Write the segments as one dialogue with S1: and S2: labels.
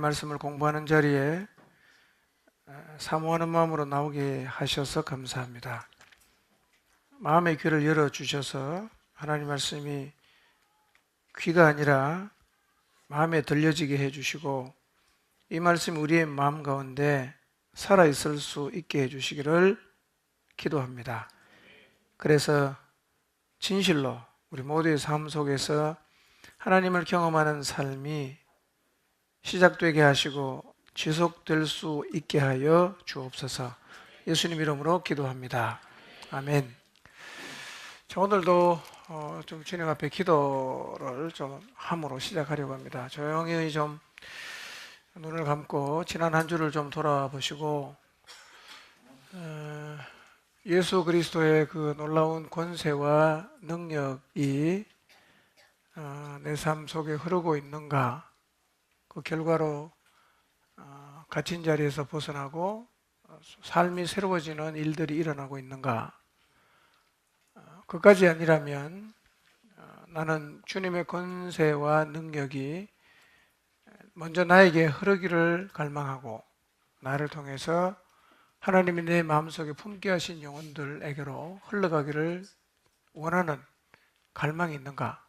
S1: 말씀을 공부하는 자리에 사모하는 마음으로 나오게 하셔서 감사합니다. 마음의 귀를 열어주셔서 하나님 말씀이 귀가 아니라 마음에 들려지게 해주시고 이 말씀이 우리의 마음 가운데 살아있을 수 있게 해주시기를 기도합니다. 그래서 진실로 우리 모두의 삶 속에서 하나님을 경험하는 삶이 시작되게 하시고 지속될 수 있게 하여 주옵소서. 예수님 이름으로 기도합니다. 아멘. 자, 오늘도 좀 주님 앞에 기도를 좀 함으로 시작하려고 합니다. 조용히 좀 눈을 감고 지난 한 주를 좀 돌아보시고 예수 그리스도의 그 놀라운 권세와 능력이 내 삶 속에 흐르고 있는가, 그 결과로 갇힌 자리에서 벗어나고 삶이 새로워지는 일들이 일어나고 있는가. 그까지 아니라면 나는 주님의 권세와 능력이 먼저 나에게 흐르기를 갈망하고 나를 통해서 하나님이 내 마음속에 품게 하신 영혼들에게로 흘러가기를 원하는 갈망이 있는가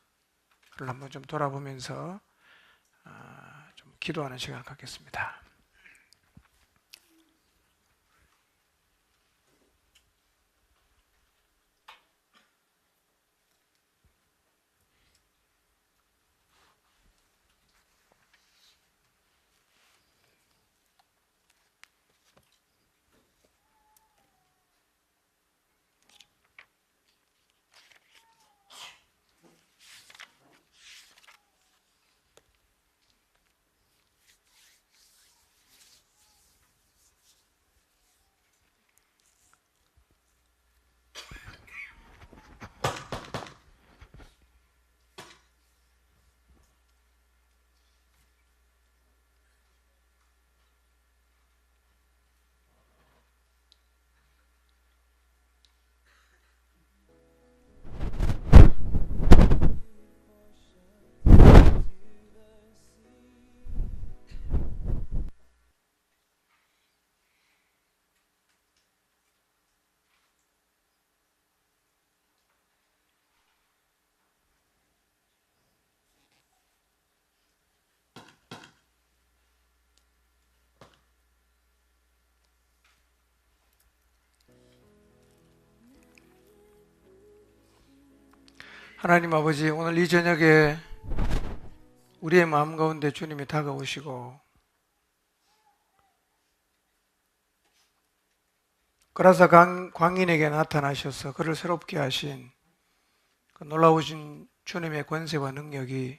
S1: 를 한번 좀 돌아보면서 좀 기도하는 시간을 갖겠습니다. 하나님 아버지, 오늘 이 저녁에 우리의 마음 가운데 주님이 다가오시고 그라사 광인에게 나타나셔서 그를 새롭게 하신 그 놀라우신 주님의 권세와 능력이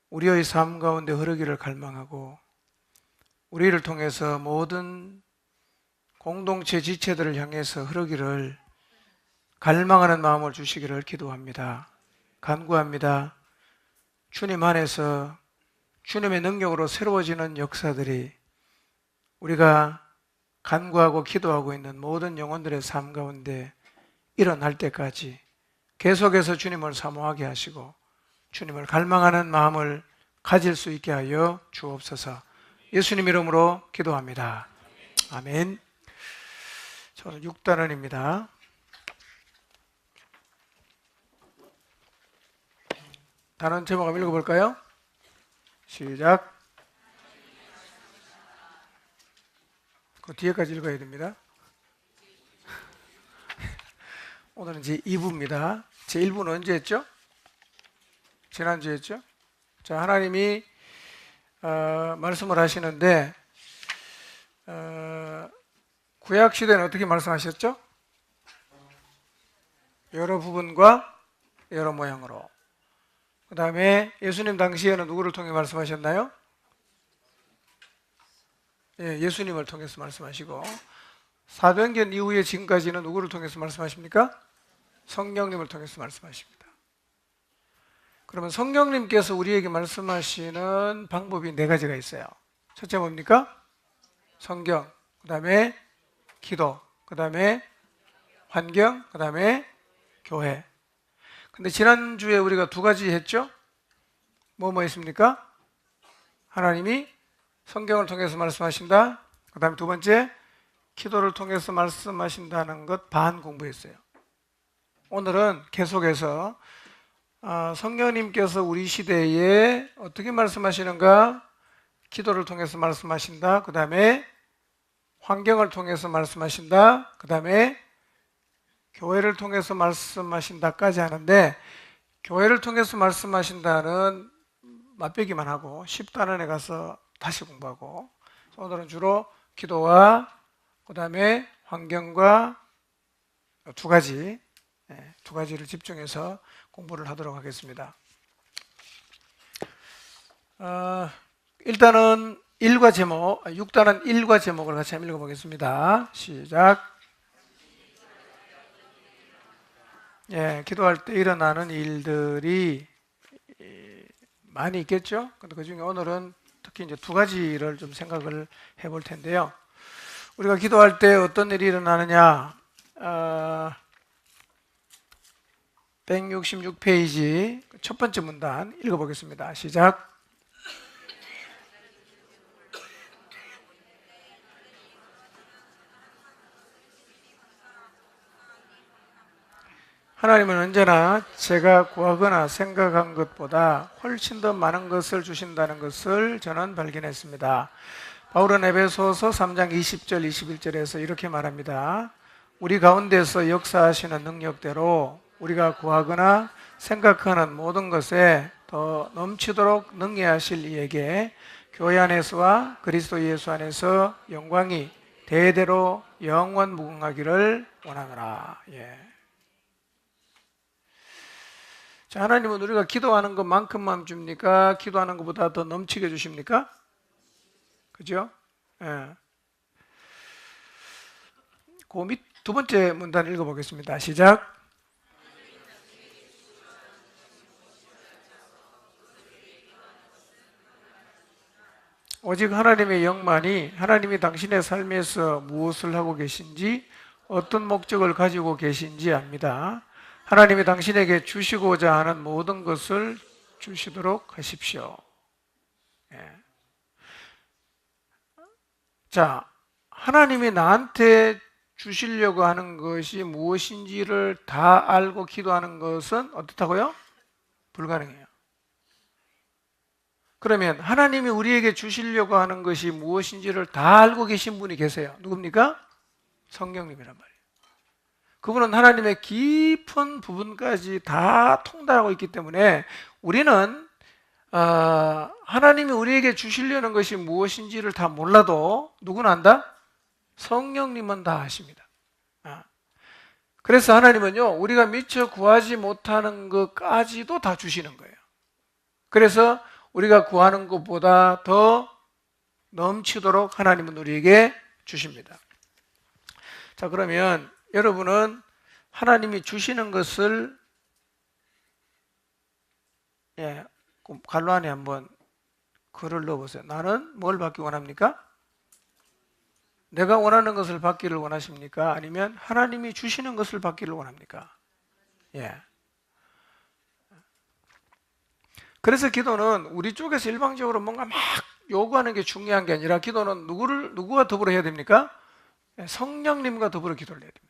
S1: 우리의 삶 가운데 흐르기를 갈망하고 우리를 통해서 모든 공동체 지체들을 향해서 흐르기를 갈망하는 마음을 주시기를 기도합니다. 간구합니다. 주님 안에서 주님의 능력으로 새로워지는 역사들이 우리가 간구하고 기도하고 있는 모든 영혼들의 삶 가운데 일어날 때까지 계속해서 주님을 사모하게 하시고 주님을 갈망하는 마음을 가질 수 있게 하여 주옵소서. 예수님 이름으로 기도합니다. 아멘. 저는 6단원입니다. 단원 제목 한번 읽어볼까요? 시작. 그 뒤에까지 읽어야 됩니다. 오늘은 제 2부입니다. 제 1부는 언제 했죠? 지난주에 했죠? 자, 하나님이 말씀을 하시는데 구약 시대는 어떻게 말씀하셨죠? 여러 부분과 여러 모양으로. 그 다음에 예수님 당시에는 누구를 통해 말씀하셨나요? 예, 예수님을 통해서 말씀하시고 사도행전 이후에 지금까지는 누구를 통해서 말씀하십니까? 성령님을 통해서 말씀하십니다. 그러면 성령님께서 우리에게 말씀하시는 방법이 4가지가 있어요. 첫째 뭡니까? 성경, 그 다음에 기도, 그 다음에 환경, 그 다음에 교회. 근데 지난주에 우리가 2가지 했죠? 뭐 했습니까? 하나님이 성경을 통해서 말씀하신다. 그 다음에 두 번째, 기도를 통해서 말씀하신다는 것 반 공부했어요. 오늘은 계속해서 성령님께서 우리 시대에 어떻게 말씀하시는가, 기도를 통해서 말씀하신다. 그 다음에 환경을 통해서 말씀하신다. 그 다음에 교회를 통해서 말씀하신다까지 하는데, 교회를 통해서 말씀하신다는 맛보기만 하고 10단원에 가서 다시 공부하고, 오늘은 주로 기도와 그 다음에 환경과 두 가지를 집중해서 공부를 하도록 하겠습니다. 일단은 1과 제목, 6단원 1과 제목을 같이 한번 읽어보겠습니다. 시작. 기도할 때 일어나는 일들이 많이 있겠죠? 근데 그 중에 오늘은 특히 이제 두 가지를 좀 생각을 해볼 텐데요. 우리가 기도할 때 어떤 일이 일어나느냐, 166페이지 첫 번째 문단 읽어보겠습니다. 시작. 하나님은 언제나 제가 구하거나 생각한 것보다 훨씬 더 많은 것을 주신다는 것을 저는 발견했습니다. 바울은 에베소서 3장 20절 21절에서 이렇게 말합니다. 우리 가운데서 역사하시는 능력대로 우리가 구하거나 생각하는 모든 것에 더 넘치도록 능히하실 이에게 교회 안에서와 그리스도 예수 안에서 영광이 대대로 영원 무궁하기를 원하노라. 자, 하나님은 우리가 기도하는 것만큼만 줍니까? 기도하는 것보다 더 넘치게 주십니까? 그죠? 그 밑 두 번째 문단 읽어보겠습니다. 시작. 오직 하나님의 영만이 하나님이 당신의 삶에서 무엇을 하고 계신지, 어떤 목적을 가지고 계신지 압니다. 하나님이 당신에게 주시고자 하는 모든 것을 주시도록 하십시오. 자, 하나님이 나한테 주시려고 하는 것이 무엇인지를 다 알고 기도하는 것은 어떻다고요? 불가능해요. 그러면 하나님이 우리에게 주시려고 하는 것이 무엇인지를 다 알고 계신 분이 계세요. 누굽니까? 성령님이란 말이에요. 그분은 하나님의 깊은 부분까지 다 통달하고 있기 때문에 우리는 하나님이 우리에게 주시려는 것이 무엇인지를 다 몰라도 누구는 안다? 성령님은 다 아십니다. 그래서 하나님은요, 우리가 미처 구하지 못하는 것까지도 다 주시는 거예요. 그래서 우리가 구하는 것보다 더 넘치도록 하나님은 우리에게 주십니다. 자, 그러면 여러분은 하나님이 주시는 것을 갈로 안에 한번 글을 넣어보세요. 나는 뭘 받기 원합니까? 내가 원하는 것을 받기를 원하십니까? 아니면 하나님이 주시는 것을 받기를 원합니까? 그래서 기도는 우리 쪽에서 일방적으로 뭔가 막 요구하는 게 중요한 게 아니라, 기도는 누구와 더불어 해야 됩니까? 성령님과 더불어 기도를 해야 됩니다.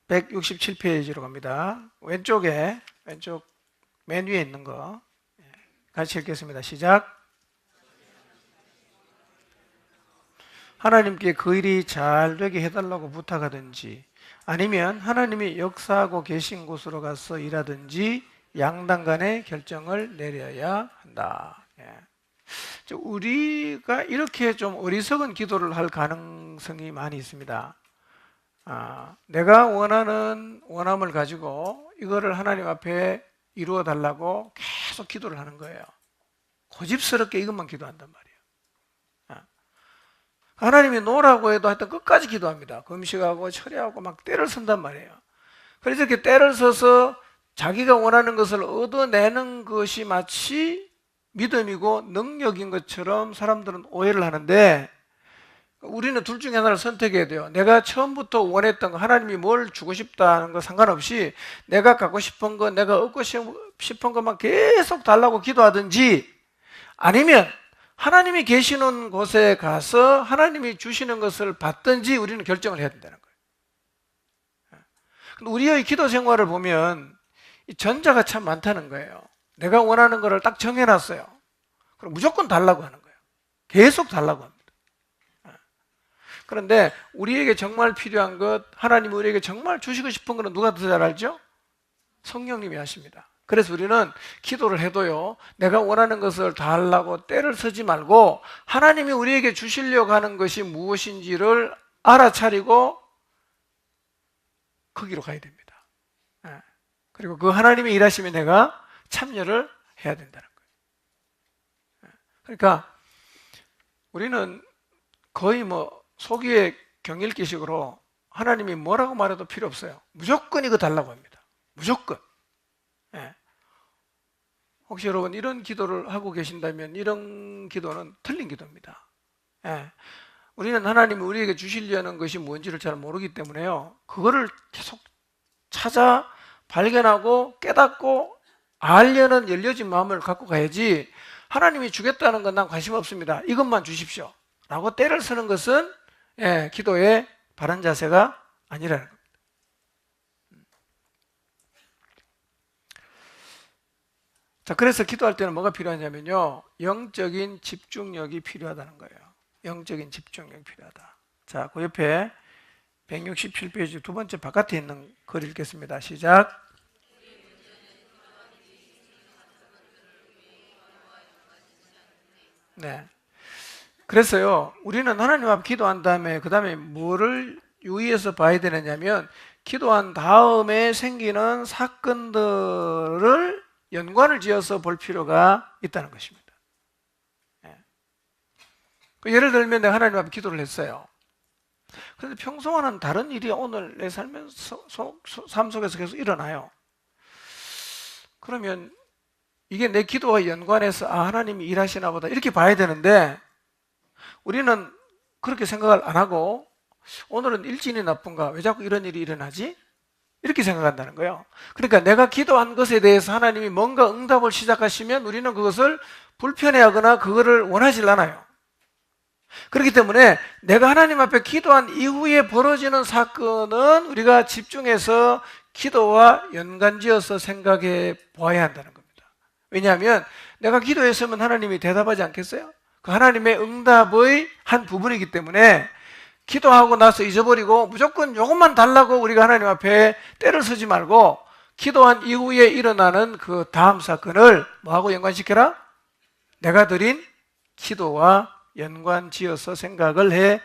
S1: 167페이지로 갑니다. 왼쪽 맨 위에 있는 거 같이 읽겠습니다. 시작. 하나님께 그 일이 잘 되게 해달라고 부탁하든지, 아니면 하나님이 역사하고 계신 곳으로 가서 일하든지 양당 간에 결정을 내려야 한다. 우리가 이렇게 좀 어리석은 기도를 할 가능성이 많이 있습니다. 내가 원하는 원함을 가지고 이거를 하나님 앞에 이루어 달라고 계속 기도를 하는 거예요. 고집스럽게 이것만 기도한단 말이에요. 하나님이 노라고 해도 하여튼 끝까지 기도합니다. 금식하고 철야하고 막 때를 선단 말이에요. 그래서 이렇게 때를 서서 자기가 원하는 것을 얻어내는 것이 마치 믿음이고 능력인 것처럼 사람들은 오해를 하는데, 우리는 둘 중에 하나를 선택해야 돼요. 내가 처음부터 원했던 거, 하나님이 뭘 주고 싶다는 거 상관없이 내가 갖고 싶은 거, 내가 얻고 싶은 것만 계속 달라고 기도하든지, 아니면 하나님이 계시는 곳에 가서 하나님이 주시는 것을 받든지 우리는 결정을 해야 된다는 거예요. 근데 우리의 기도 생활을 보면 이 전자가 참 많다는 거예요. 내가 원하는 것을 딱 정해놨어요. 그럼 무조건 달라고 하는 거예요. 계속 달라고 합니다. 그런데 우리에게 정말 필요한 것, 하나님이 우리에게 정말 주시고 싶은 것은 누가 더 잘 알죠? 성령님이 하십니다. 그래서 우리는 기도를 해도요, 내가 원하는 것을 다 하려고 때를 쓰지 말고 하나님이 우리에게 주시려고 하는 것이 무엇인지를 알아차리고 거기로 가야 됩니다. 그리고 그 하나님이 일하시면 내가 참여를 해야 된다는 거예요. 그러니까 우리는 거의 소기의 경읽기식으로 하나님이 뭐라고 말해도 필요 없어요. 무조건 이거 달라고 합니다. 무조건. 혹시 여러분 이런 기도를 하고 계신다면 이런 기도는 틀린 기도입니다. 우리는 하나님이 우리에게 주시려는 것이 뭔지를 잘 모르기 때문에요, 그거를 계속 찾아 발견하고 깨닫고 알려는 열려진 마음을 갖고 가야지, 하나님이 주겠다는 건 난 관심 없습니다, 이것만 주십시오 라고 때를 쓰는 것은 기도의 바른 자세가 아니라는 겁니다. 자, 그래서 기도할 때는 뭐가 필요하냐면요, 영적인 집중력이 필요하다는 거예요. 영적인 집중력이 필요하다. 자, 그 옆에 167페이지 두 번째 바깥에 있는 글 읽겠습니다. 시작. 네. 그래서요, 우리는 하나님 앞에 기도한 다음에 그 다음에 뭐를 유의해서 봐야 되느냐면, 기도한 다음에 생기는 사건들을 연관을 지어서 볼 필요가 있다는 것입니다. 예를 들면 내가 하나님 앞에 기도를 했어요. 그런데 평소와는 다른 일이 오늘 내 삶 속에서 계속 일어나요. 그러면 이게 내 기도와 연관해서 하나님이 일하시나 보다 이렇게 봐야 되는데, 우리는 그렇게 생각을 안 하고 오늘은 일진이 나쁜가? 왜 자꾸 이런 일이 일어나지? 이렇게 생각한다는 거예요. 그러니까 내가 기도한 것에 대해서 하나님이 뭔가 응답을 시작하시면 우리는 그것을 불편해하거나 그거를 원하지 않아요. 그렇기 때문에 내가 하나님 앞에 기도한 이후에 벌어지는 사건은 우리가 집중해서 기도와 연관지어서 생각해 보아야 한다는 겁니다. 왜냐하면 내가 기도했으면 하나님이 대답하지 않겠어요? 그 하나님의 응답의 한 부분이기 때문에 기도하고 나서 잊어버리고 무조건 이것만 달라고 우리가 하나님 앞에 때를 쓰지 말고, 기도한 이후에 일어나는 그 다음 사건을 뭐하고 연관시켜라? 내가 드린 기도와 연관지어서 생각을 해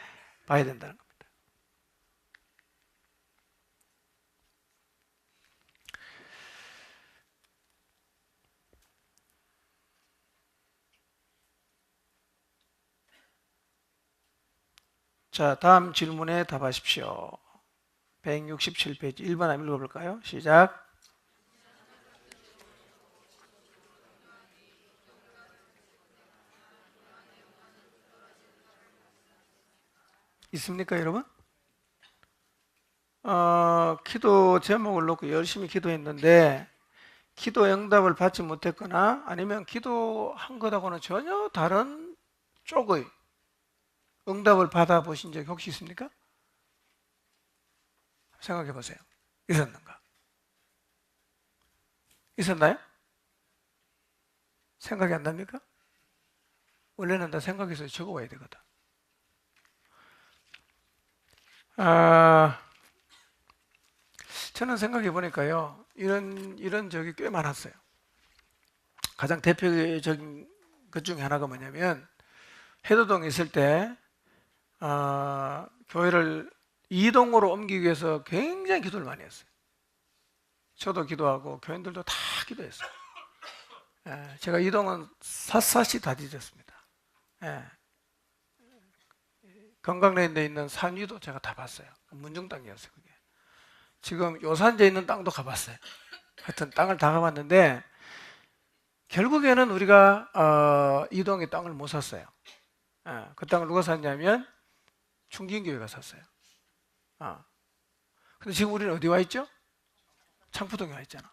S1: 봐야 된다는 겁니다. 자, 다음 질문에 답하십시오. 167페이지 1번 한번 읽어볼까요? 시작. 있습니까, 여러분? 기도 제목을 놓고 열심히 기도했는데 기도 응답을 받지 못했거나 아니면 기도한 것하고는 전혀 다른 쪽의 응답을 받아보신 적이 혹시 있습니까? 생각해 보세요. 있었는가? 있었나요? 생각이 안 납니까? 원래는 다 생각해서 적어와야 되거든. 저는 생각해 보니까요, 이런 적이 꽤 많았어요. 가장 대표적인 것 중에 하나가 뭐냐면, 해도동에 있을 때 교회를 이동으로 옮기기 위해서 굉장히 기도를 많이 했어요. 저도 기도하고 교인들도 다 기도했어요. 제가 이동은 샅샅이 다 뒤졌습니다. 건강랜드에 있는 산 위도 제가 다 봤어요. 문중 땅이었어요, 그게. 지금 요산지에 있는 땅도 가봤어요. 하여튼 땅을 다 가봤는데, 결국에는 우리가 이동의 땅을 못 샀어요. 그 땅을 누가 샀냐면 충진교회가 샀어요. 근데 지금 우리는 어디 와 있죠? 창포동에 와 있잖아.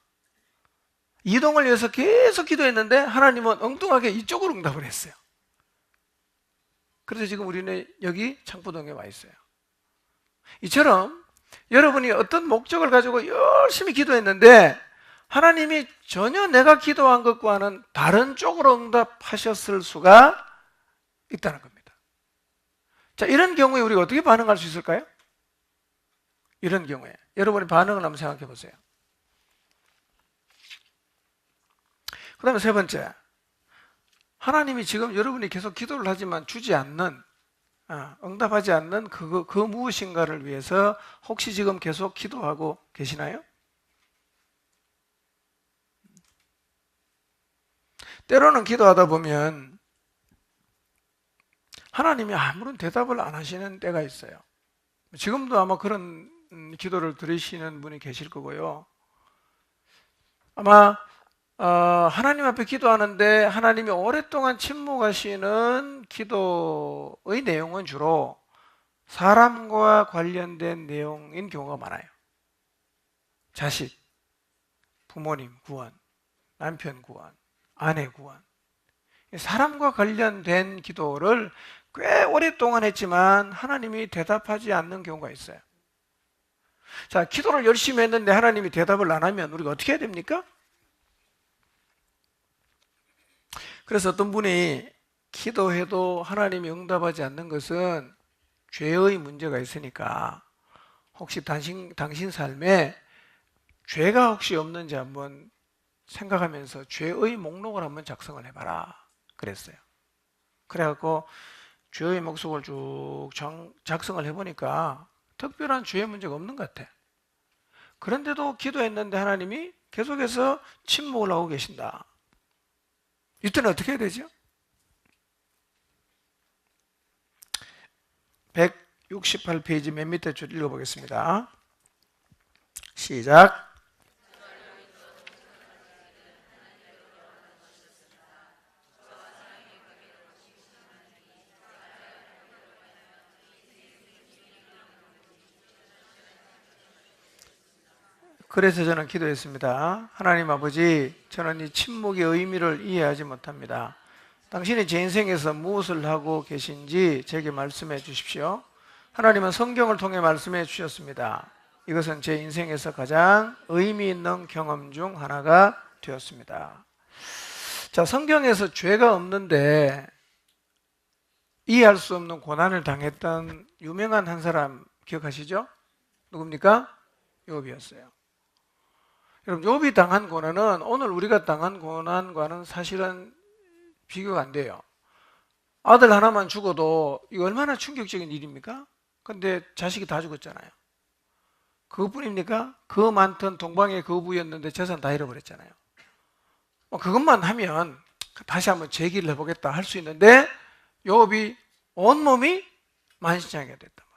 S1: 이동을 위해서 계속 기도했는데 하나님은 엉뚱하게 이쪽으로 응답을 했어요. 그래서 지금 우리는 여기 창포동에 와 있어요. 이처럼 여러분이 어떤 목적을 가지고 열심히 기도했는데 하나님이 전혀 내가 기도한 것과는 다른 쪽으로 응답하셨을 수가 있다는 겁니다. 자, 이런 경우에 우리가 어떻게 반응할 수 있을까요? 이런 경우에 여러분의 반응을 한번 생각해 보세요. 그 다음에 세 번째, 하나님이 지금 여러분이 계속 기도를 하지만 주지 않는, 응답하지 않는 그 무엇인가를 위해서 혹시 지금 계속 기도하고 계시나요? 때로는 기도하다 보면 하나님이 아무런 대답을 안 하시는 때가 있어요. 지금도 아마 그런 기도를 들으시는 분이 계실 거고요. 아마 하나님 앞에 기도하는데 하나님이 오랫동안 침묵하시는 기도의 내용은 주로 사람과 관련된 내용인 경우가 많아요. 자식, 부모님 구원, 남편 구원, 아내 구원. 사람과 관련된 기도를 꽤 오랫동안 했지만 하나님이 대답하지 않는 경우가 있어요. 자, 기도를 열심히 했는데 하나님이 대답을 안 하면 우리가 어떻게 해야 됩니까? 그래서 어떤 분이 기도해도 하나님이 응답하지 않는 것은 죄의 문제가 있으니까 혹시 당신 삶에 죄가 혹시 없는지 한번 생각하면서 죄의 목록을 한번 작성을 해봐라 그랬어요. 그래갖고 죄의 목록을 쭉 작성을 해보니까 특별한 죄의 문제가 없는 것 같아. 그런데도 기도했는데 하나님이 계속해서 침묵을 하고 계신다. 이때는 어떻게 해야 되죠? 168페이지 맨 밑에 줄 읽어보겠습니다. 시작. 그래서 저는 기도했습니다. 하나님 아버지, 저는 이 침묵의 의미를 이해하지 못합니다. 당신이 제 인생에서 무엇을 하고 계신지 제게 말씀해 주십시오. 하나님은 성경을 통해 말씀해 주셨습니다. 이것은 제 인생에서 가장 의미 있는 경험 중 하나가 되었습니다. 자, 성경에서 죄가 없는데 이해할 수 없는 고난을 당했던 유명한 한 사람 기억하시죠? 누굽니까? 욥이었어요. 여러분, 욥이 당한 고난은 오늘 우리가 당한 고난과는 사실은 비교가 안 돼요. 아들 하나만 죽어도 이거 얼마나 충격적인 일입니까? 근데 자식이 다 죽었잖아요. 그것뿐입니까? 그 많던 동방의 거부였는데 재산 다 잃어버렸잖아요. 그것만 하면 다시 한번 재기를 해보겠다 할 수 있는데 욥이 온몸이 만신창이가 됐단 말이에요.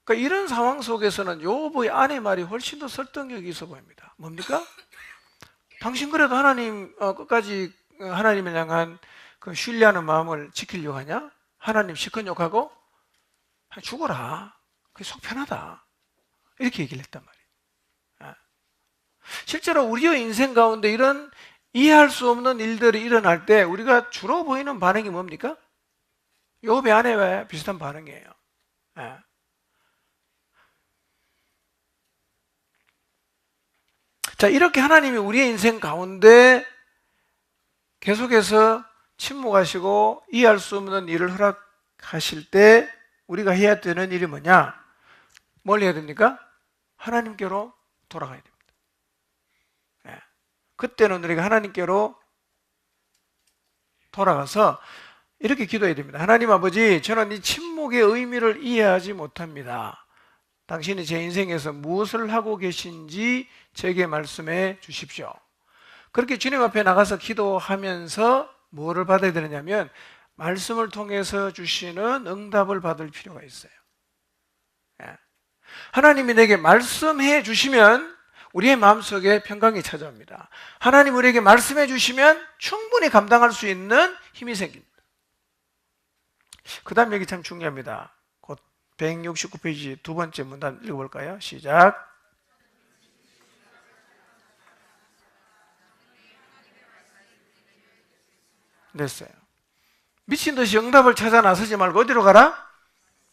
S1: 그러니까 이런 상황 속에서는 욥의 아내 말이 훨씬 더 설득력이 있어 보입니다. 뭡니까? 당신 그래도 하나님 끝까지 하나님을 향한 그 신뢰하는 마음을 지키려고 하냐? 하나님 시큰 욕하고 죽어라. 그게 속 편하다. 이렇게 얘기를 했단 말이에요. 실제로 우리의 인생 가운데 이런 이해할 수 없는 일들이 일어날 때 우리가 주로 보이는 반응이 뭡니까? 욥의 아내와 비슷한 반응이에요. 자, 이렇게 하나님이 우리의 인생 가운데 계속해서 침묵하시고 이해할 수 없는 일을 허락하실 때 우리가 해야 되는 일이 뭐냐? 뭘 해야 됩니까? 하나님께로 돌아가야 됩니다. 그때는 우리가 하나님께로 돌아가서 이렇게 기도해야 됩니다. 하나님 아버지, 저는 이 침묵의 의미를 이해하지 못합니다. 당신이 제 인생에서 무엇을 하고 계신지 제게 말씀해 주십시오. 그렇게 주님 앞에 나가서 기도하면서 뭐를 받아야 되느냐면 말씀을 통해서 주시는 응답을 받을 필요가 있어요. 하나님이 내게 말씀해 주시면 우리의 마음속에 평강이 찾아옵니다. 하나님 우리에게 말씀해 주시면 충분히 감당할 수 있는 힘이 생깁니다. 그 다음 얘기 참 중요합니다. 곧 169페이지 두 번째 문단 읽어볼까요? 시작. 됐어요. 미친 듯이 응답을 찾아 나서지 말고 어디로 가라?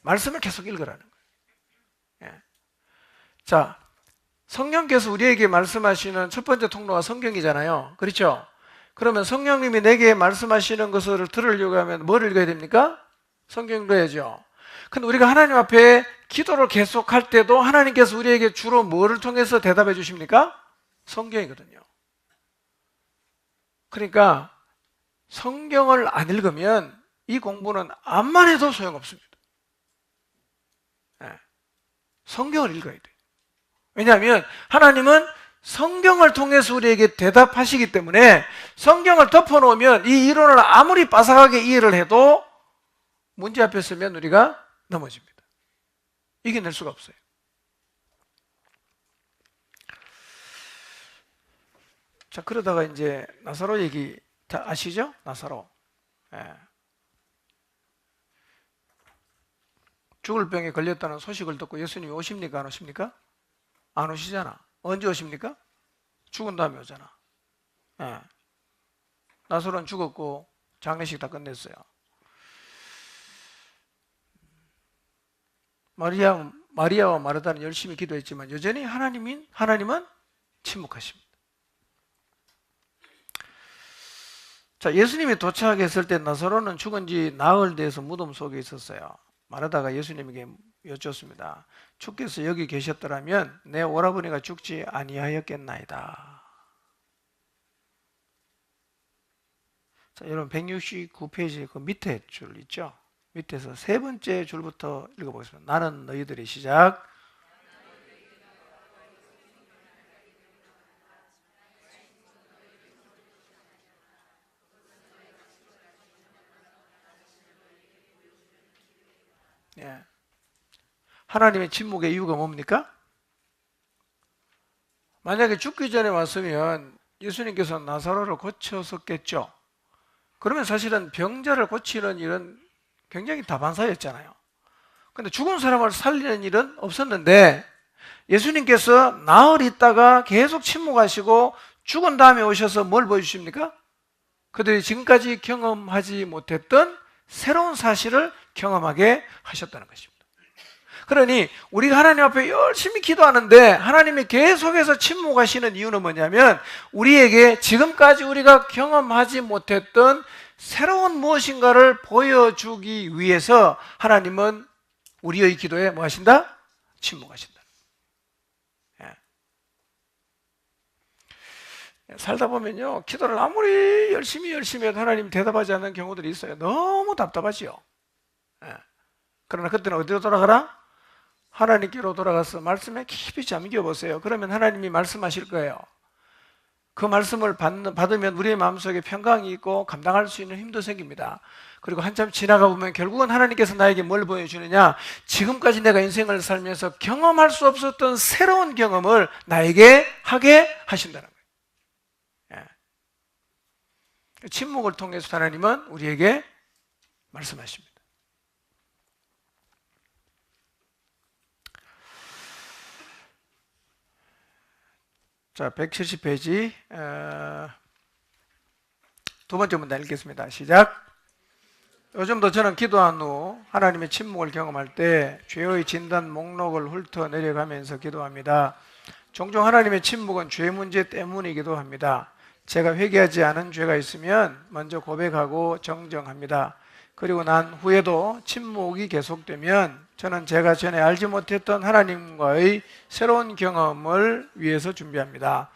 S1: 말씀을 계속 읽으라는 거예요. 예. 자, 성령께서 우리에게 말씀하시는 첫 번째 통로가 성경이잖아요. 그렇죠? 그러면 성령님이 내게 말씀하시는 것을 들으려고 하면 뭘 읽어야 됩니까? 성경 읽어야죠. 근데 우리가 하나님 앞에 기도를 계속할 때도 하나님께서 우리에게 주로 뭐를 통해서 대답해 주십니까? 성경이거든요. 그러니까 성경을 안 읽으면 이 공부는 암만 해도 소용없습니다. 네. 성경을 읽어야 돼요. 왜냐하면 하나님은 성경을 통해서 우리에게 대답하시기 때문에 성경을 덮어놓으면 이 이론을 아무리 빠삭하게 이해를 해도 문제 앞에 서면 우리가 넘어집니다. 이겨낼 수가 없어요. 자, 그러다가 이제 나사로 얘기 다 아시죠? 나사로. 예. 죽을 병에 걸렸다는 소식을 듣고 예수님이 오십니까? 안 오십니까? 안 오시잖아. 언제 오십니까? 죽은 다음에 오잖아. 예. 나사로는 죽었고 장례식 다 끝냈어요. 마리아와 마르다는 열심히 기도했지만 여전히 하나님은 침묵하십니다. 자, 예수님이 도착했을 때 나사로는 죽은 지 나흘 돼서 무덤 속에 있었어요. 마르다가 예수님에게 여쭙습니다. 주께서 여기 계셨더라면 내 오라버니가 죽지 아니하였겠나이다. 자, 여러분 169페이지 그 밑에 줄 있죠? 밑에서 세 번째 줄부터 읽어보겠습니다. 나는 너희들의 시작. 예. 하나님의 침묵의 이유가 뭡니까? 만약에 죽기 전에 왔으면 예수님께서 나사로를 고쳤었겠죠. 그러면 사실은 병자를 고치는 일은 굉장히 다반사였잖아요. 근데 죽은 사람을 살리는 일은 없었는데 예수님께서 나흘 있다가 계속 침묵하시고 죽은 다음에 오셔서 뭘 보여주십니까? 그들이 지금까지 경험하지 못했던 새로운 사실을 경험하게 하셨다는 것입니다. 그러니 우리가 하나님 앞에 열심히 기도하는데 하나님이 계속해서 침묵하시는 이유는 뭐냐면 우리에게 지금까지 우리가 경험하지 못했던 새로운 무엇인가를 보여주기 위해서 하나님은 우리의 기도에 뭐 하신다? 침묵하신다. 예. 살다 보면요, 기도를 아무리 열심히 해도 하나님 대답하지 않는 경우들이 있어요. 너무 답답하지요. 예. 그러나 그때는 어디로 돌아가라? 하나님께로 돌아가서 말씀에 깊이 잠겨 보세요. 그러면 하나님이 말씀하실 거예요. 그 말씀을 받으면 우리의 마음속에 평강이 있고 감당할 수 있는 힘도 생깁니다. 그리고 한참 지나가 보면 결국은 하나님께서 나에게 뭘 보여주느냐? 지금까지 내가 인생을 살면서 경험할 수 없었던 새로운 경험을 나에게 하게 하신다는 거예요. 예. 침묵을 통해서 하나님은 우리에게 말씀하십니다. 자, 170페이지 두 번째 문단 읽겠습니다. 시작. 요즘도 저는 기도한 후 하나님의 침묵을 경험할 때 죄의 진단 목록을 훑어 내려가면서 기도합니다. 종종 하나님의 침묵은 죄 문제 때문이기도 합니다. 제가 회개하지 않은 죄가 있으면 먼저 고백하고 정정합니다. 그리고 난 후에도 침묵이 계속되면 저는 제가 전에 알지 못했던 하나님과의 새로운 경험을 위해서 준비합니다.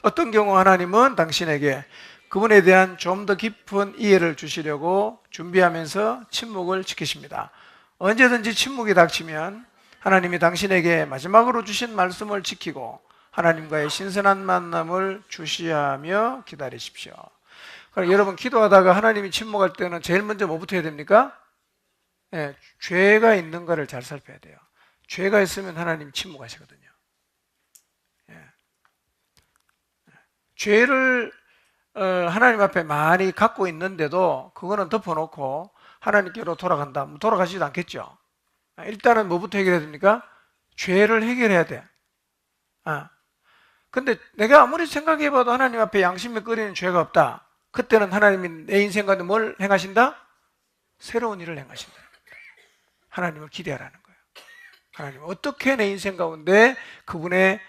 S1: 어떤 경우 하나님은 당신에게 그분에 대한 좀 더 깊은 이해를 주시려고 준비하면서 침묵을 지키십니다. 언제든지 침묵이 닥치면 하나님이 당신에게 마지막으로 주신 말씀을 지키고 하나님과의 신선한 만남을 주시하며 기다리십시오. 그러니까 여러분 기도하다가 하나님이 침묵할 때는 제일 먼저 뭐부터 해야 됩니까? 네, 죄가 있는가를 잘 살펴야 돼요. 죄가 있으면 하나님 침묵하시거든요. 네. 죄를 하나님 앞에 많이 갖고 있는데도 그거는 덮어놓고 하나님께로 돌아간다. 돌아가지도 않겠죠. 일단은 뭐부터 해결해야 됩니까? 죄를 해결해야 돼. 근데 내가 아무리 생각해봐도 하나님 앞에 양심에 꺼리는 죄가 없다. 그때는 하나님이 내 인생 가운데 뭘 행하신다? 새로운 일을 행하신다. 하나님을 기대하라는 거예요. 하나님 어떻게 내 인생 가운데 그분의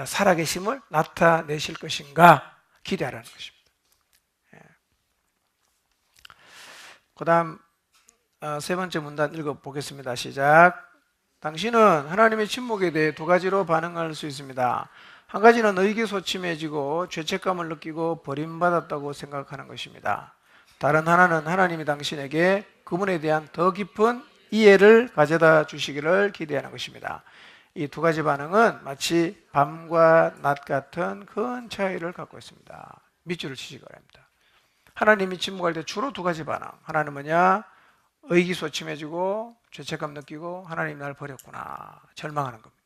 S1: 살아계심을 나타내실 것인가 기대하라는 것입니다. 그 다음 세 번째 문단 읽어보겠습니다. 시작. 당신은 하나님의 침묵에 대해 두 가지로 반응할 수 있습니다. 한 가지는 의기소침해지고 죄책감을 느끼고 버림받았다고 생각하는 것입니다. 다른 하나는 하나님이 당신에게 그분에 대한 더 깊은 이해를 가져다 주시기를 기대하는 것입니다. 이 두 가지 반응은 마치 밤과 낮 같은 큰 차이를 갖고 있습니다. 밑줄을 치시기 바랍니다. 하나님이 침묵할 때 주로 두 가지 반응. 하나는 뭐냐? 의기소침해지고 죄책감 느끼고 하나님 날 버렸구나 절망하는 겁니다.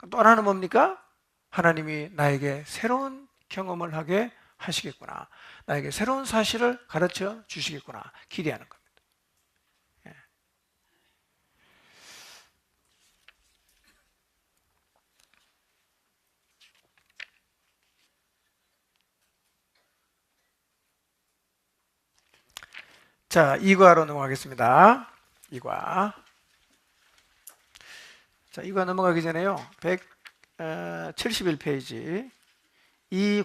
S1: 또 하나는 뭡니까? 하나님이 나에게 새로운 경험을 하게 하시겠구나. 나에게 새로운 사실을 가르쳐 주시겠구나. 기대하는 겁니다. 자, 2과로 넘어가겠습니다. 2과. 자, 2과 넘어가기 전에요. 171페이지. 이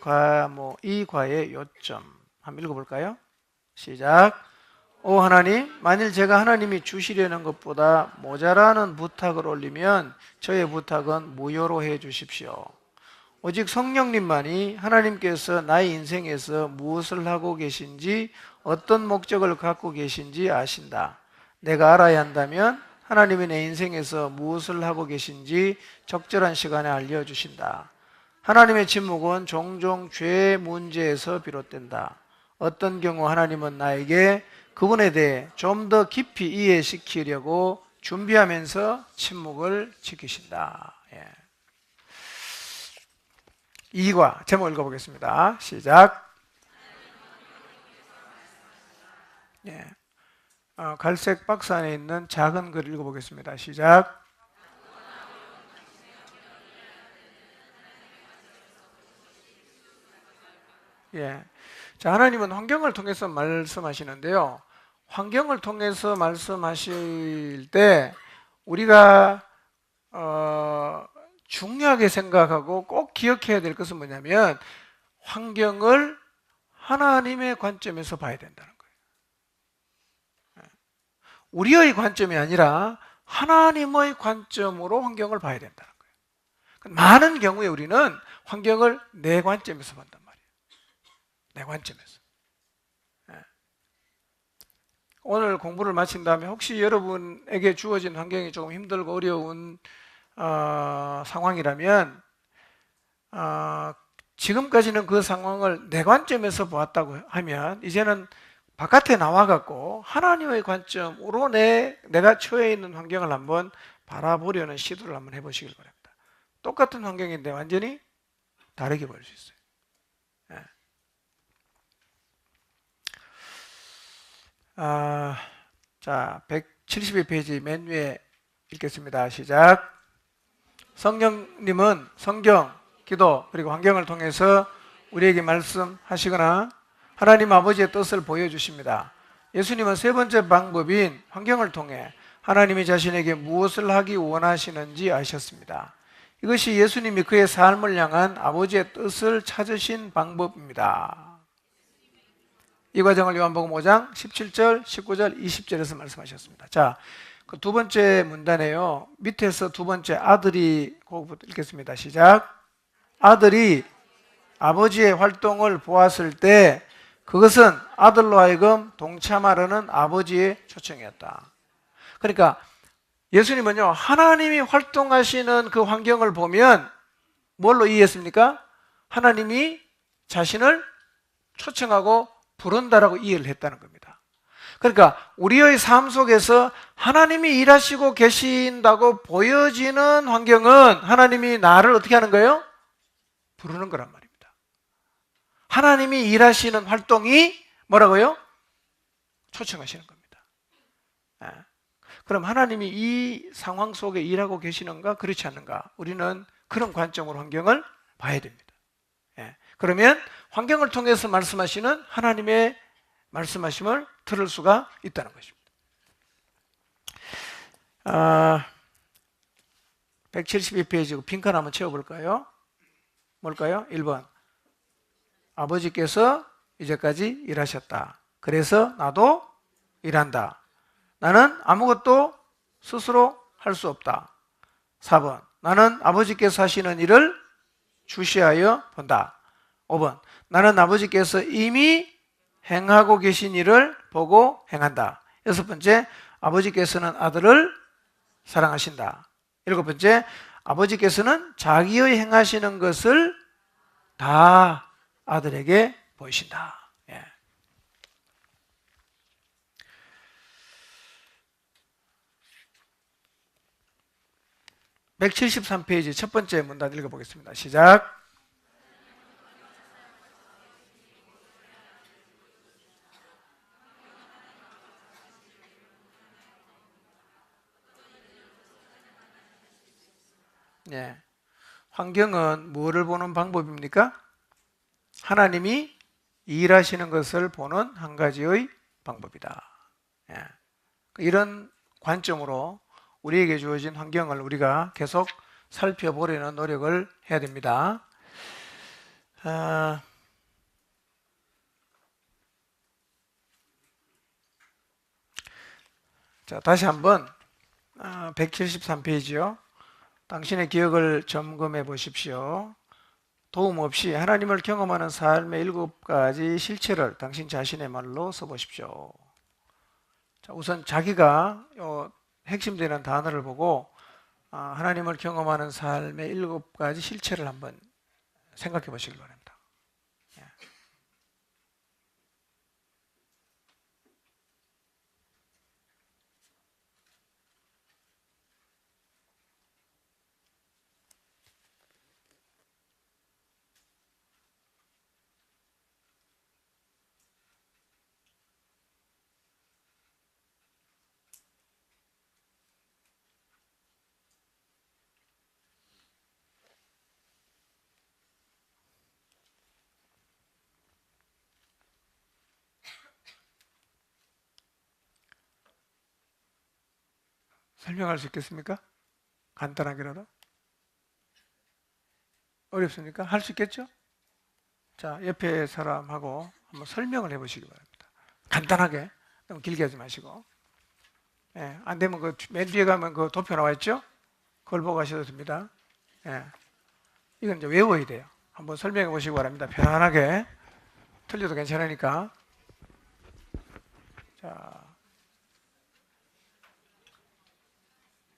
S1: 과의 요점. 한번 읽어볼까요? 시작. 오 하나님, 만일 제가 하나님이 주시려는 것보다 모자라는 부탁을 올리면 저의 부탁은 무효로 해 주십시오. 오직 성령님만이 하나님께서 나의 인생에서 무엇을 하고 계신지 어떤 목적을 갖고 계신지 아신다. 내가 알아야 한다면 하나님이 내 인생에서 무엇을 하고 계신지 적절한 시간에 알려주신다. 하나님의 침묵은 종종 죄 문제에서 비롯된다. 어떤 경우 하나님은 나에게 그분에 대해 좀 더 깊이 이해시키려고 준비하면서 침묵을 지키신다. 2과 제목 읽어보겠습니다. 시작. 갈색 박스 안에 있는 작은 글 읽어보겠습니다. 시작. 자, 하나님은 환경을 통해서 말씀하시는데요. 환경을 통해서 말씀하실 때 우리가 중요하게 생각하고 꼭 기억해야 될 것은 뭐냐면 환경을 하나님의 관점에서 봐야 된다는 거예요. 우리의 관점이 아니라 하나님의 관점으로 환경을 봐야 된다는 거예요. 많은 경우에 우리는 환경을 내 관점에서 본단 말이에요. 내 관점에서. 오늘 공부를 마친 다음에 혹시 여러분에게 주어진 환경이 조금 힘들고 어려운 상황이라면 지금까지는 그 상황을 내 관점에서 보았다고 하면 이제는 바깥에 나와갖고 하나님의 관점으로 내가 처해 있는 환경을 한번 바라보려는 시도를 한번 해보시길 바랍니다. 똑같은 환경인데 완전히 다르게 보일 수 있어요. 자, 172페이지 맨 위에 읽겠습니다. 시작. 성령님은 성경, 기도, 그리고 환경을 통해서 우리에게 말씀하시거나 하나님 아버지의 뜻을 보여주십니다. 예수님은 세 번째 방법인 환경을 통해 하나님이 자신에게 무엇을 하기 원하시는지 아셨습니다. 이것이 예수님이 그의 삶을 향한 아버지의 뜻을 찾으신 방법입니다. 이 과정을 요한복음 5장 17절, 19절, 20절에서 말씀하셨습니다. 자, 그 두 번째 문단에요. 밑에서 두 번째 아들이 그거부터 읽겠습니다. 시작. 아들이 아버지의 활동을 보았을 때 그것은 아들로 하여금 동참하려는 아버지의 초청이었다. 그러니까 예수님은요, 하나님이 활동하시는 그 환경을 보면 뭘로 이해했습니까? 하나님이 자신을 초청하고 부른다라고 이해를 했다는 겁니다. 그러니까 우리의 삶 속에서 하나님이 일하시고 계신다고 보여지는 환경은 하나님이 나를 어떻게 하는 거예요? 부르는 거란 말입니다. 하나님이 일하시는 활동이 뭐라고요? 초청하시는 겁니다. 예. 그럼 하나님이 이 상황 속에 일하고 계시는가 그렇지 않는가 우리는 그런 관점으로 환경을 봐야 됩니다. 예. 그러면 환경을 통해서 말씀하시는 하나님의 말씀하심을 들을 수가 있다는 것입니다. 172페이지 빈칸 한번 채워볼까요? 뭘까요? 1번 아버지께서 이제까지 일하셨다. 그래서 나도 일한다. 나는 아무것도 스스로 할 수 없다. 4번 나는 아버지께서 하시는 일을 주시하여 본다. 5번 나는 아버지께서 이미 행하고 계신 일을 보고 행한다. 6번째 아버지께서는 아들을 사랑하신다. 7번째 아버지께서는 자기의 행하시는 것을 다 아들에게 보이신다. 예. 173페이지 첫 번째 문단 읽어보겠습니다. 시작. 예. 환경은 무엇을 보는 방법입니까? 하나님이 일하시는 것을 보는 한 가지의 방법이다. 예. 이런 관점으로 우리에게 주어진 환경을 우리가 계속 살펴보려는 노력을 해야 됩니다. 자, 다시 한번 173페이지요. 당신의 기억을 점검해 보십시오. 도움 없이 하나님을 경험하는 삶의 7가지 실체를 당신 자신의 말로 써보십시오. 자, 우선 자기가 핵심되는 단어를 보고 하나님을 경험하는 삶의 7가지 실체를 한번 생각해 보시기 바랍니다. 설명할 수 있겠습니까? 간단하게라도? 어렵습니까? 할 수 있겠죠? 자, 옆에 사람하고 한번 설명을 해 보시기 바랍니다. 간단하게, 너무 길게 하지 마시고. 예, 안 되면 그 맨 뒤에 가면 그 도표 나와 있죠? 그걸 보고 하셔도 됩니다. 예, 이건 이제 외워야 돼요. 한번 설명해 보시기 바랍니다. 편안하게. 틀려도 괜찮으니까. 자,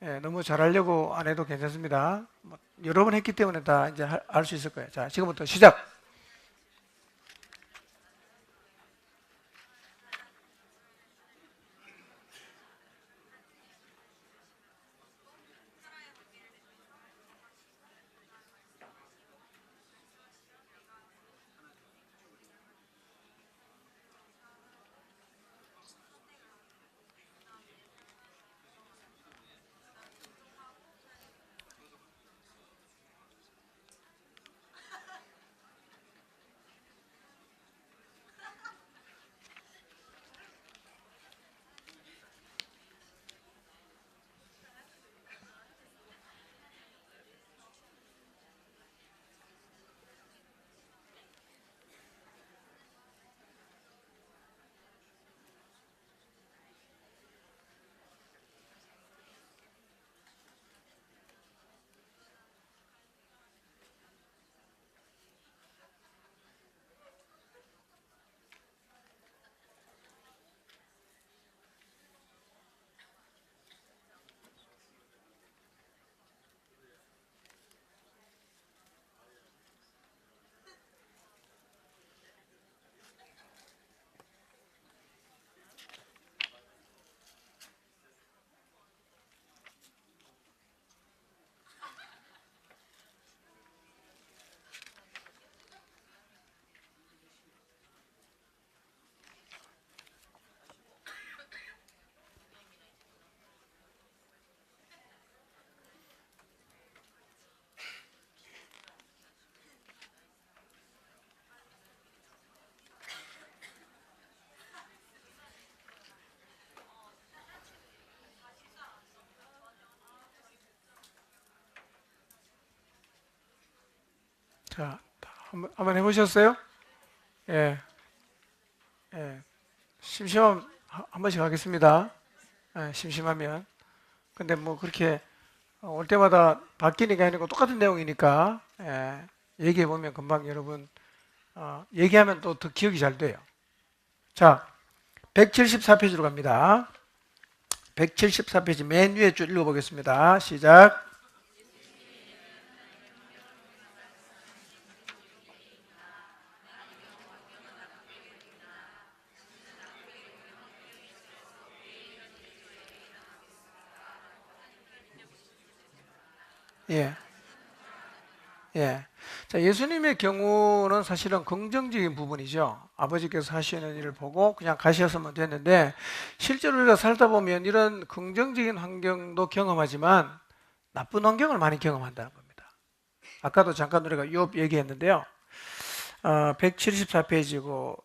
S1: 예, 너무 잘하려고 안 해도 괜찮습니다. 뭐 여러 번 했기 때문에 다 이제 알 수 있을 거예요. 자, 지금부터 시작! 자, 한번 해보셨어요? 예, 예. 심심하면 한 번씩 하겠습니다. 예, 심심하면. 근데 뭐 그렇게 올 때마다 바뀌는 게 아니고 똑같은 내용이니까 예, 얘기해 보면 금방 여러분 얘기하면 또 더 기억이 잘 돼요. 자, 174페이지로 갑니다. 174페이지 맨 위에 줄 읽어보겠습니다. 시작. 예, 예. 자, 예수님의 경우는 사실은 긍정적인 부분이죠. 아버지께서 하시는 일을 보고 그냥 가셨으면 됐는데, 실제로 우리가 살다 보면 이런 긍정적인 환경도 경험하지만 나쁜 환경을 많이 경험한다는 겁니다. 아까도 잠깐 우리가 욥 얘기했는데요. 174페이지고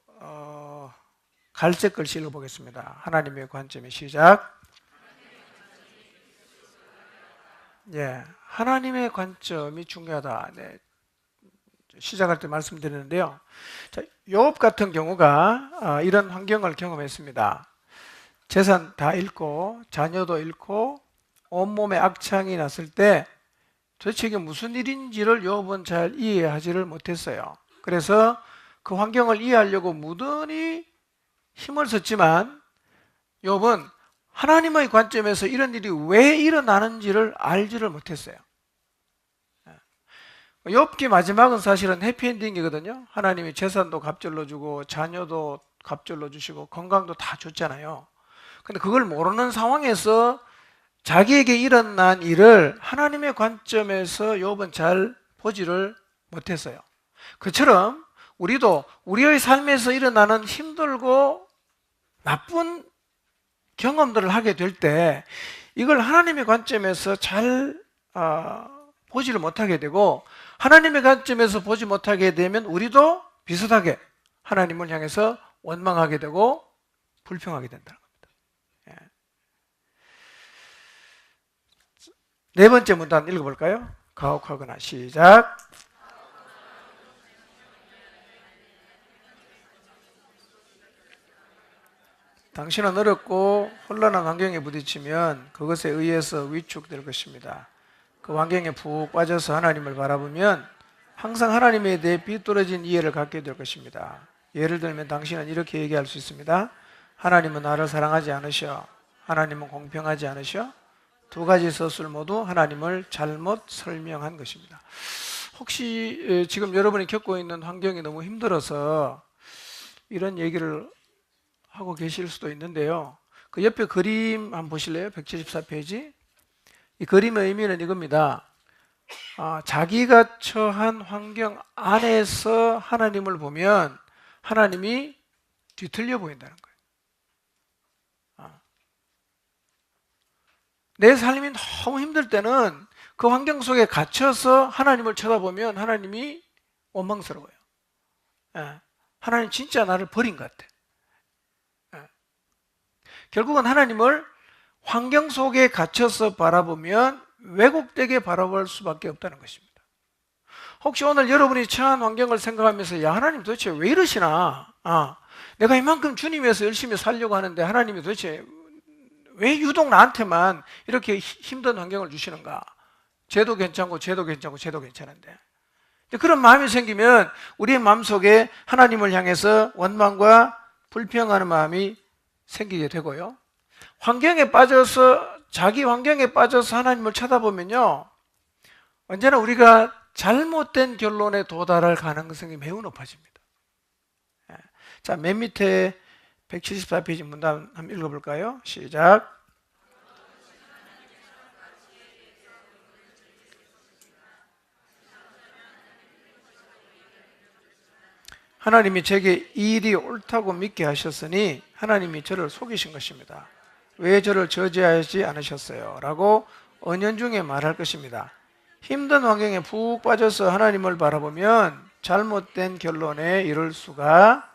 S1: 갈색 글씨 읽어보겠습니다. 하나님의 관점의 시작. 예, 하나님의 관점이 중요하다. 네, 시작할 때 말씀드리는데요. 자, 욥 같은 경우가 이런 환경을 경험했습니다. 재산 다 잃고 자녀도 잃고 온몸에 악창이 났을 때 도대체 이게 무슨 일인지를 욥은 잘 이해하지를 못했어요. 그래서 그 환경을 이해하려고 무던히 힘을 썼지만 욥은 하나님의 관점에서 이런 일이 왜 일어나는지를 알지를 못했어요. 욥기 마지막은 사실은 해피엔딩이거든요. 하나님이 재산도 갑절로 주고 자녀도 갑절로 주시고 건강도 다 줬잖아요. 근데 그걸 모르는 상황에서 자기에게 일어난 일을 하나님의 관점에서 욥은 잘 보지를 못했어요. 그처럼 우리도 우리의 삶에서 일어나는 힘들고 나쁜 경험들을 하게 될 때 이걸 하나님의 관점에서 잘 보지를 못하게 되고, 하나님의 관점에서 보지 못하게 되면 우리도 비슷하게 하나님을 향해서 원망하게 되고 불평하게 된다는 겁니다. 네 번째 문단 읽어볼까요? 가혹하거나 시작. 당신은 어렵고 혼란한 환경에 부딪히면 그것에 의해서 위축될 것입니다. 그 환경에 푹 빠져서 하나님을 바라보면 항상 하나님에 대해 비뚤어진 이해를 갖게 될 것입니다. 예를 들면 당신은 이렇게 얘기할 수 있습니다. 하나님은 나를 사랑하지 않으셔. 하나님은 공평하지 않으셔. 두 가지 서술 모두 하나님을 잘못 설명한 것입니다. 혹시 지금 여러분이 겪고 있는 환경이 너무 힘들어서 이런 얘기를 하고 계실 수도 있는데요. 그 옆에 그림 한번 보실래요? 174페이지. 이 그림의 의미는 이겁니다. 자기가 처한 환경 안에서 하나님을 보면 하나님이 뒤틀려 보인다는 거예요. 내 삶이 너무 힘들 때는 그 환경 속에 갇혀서 하나님을 쳐다보면 하나님이 원망스러워요. 하나님 진짜 나를 버린 것 같아. 결국은 하나님을 환경 속에 갇혀서 바라보면 왜곡되게 바라볼 수밖에 없다는 것입니다. 혹시 오늘 여러분이 처한 환경을 생각하면서 야, 하나님 도대체 왜 이러시나? 내가 이만큼 주님 위해서 열심히 살려고 하는데 하나님이 도대체 왜 유독 나한테만 이렇게 힘든 환경을 주시는가? 쟤도 괜찮고 쟤도 괜찮고 쟤도 괜찮은데. 그런 마음이 생기면 우리의 마음속에 하나님을 향해서 원망과 불평하는 마음이 생기게 되고요. 환경에 빠져서, 자기 환경에 빠져서 하나님을 쳐다보면요, 언제나 우리가 잘못된 결론에 도달할 가능성이 매우 높아집니다. 자, 맨 밑에 174페이지 문단 한번 읽어볼까요? 시작. 하나님이 제게 이 일이 옳다고 믿게 하셨으니 하나님이 저를 속이신 것입니다. 왜 저를 저지하지 않으셨어요? 라고 은연중에 말할 것입니다. 힘든 환경에 푹 빠져서 하나님을 바라보면 잘못된 결론에 이를 수가,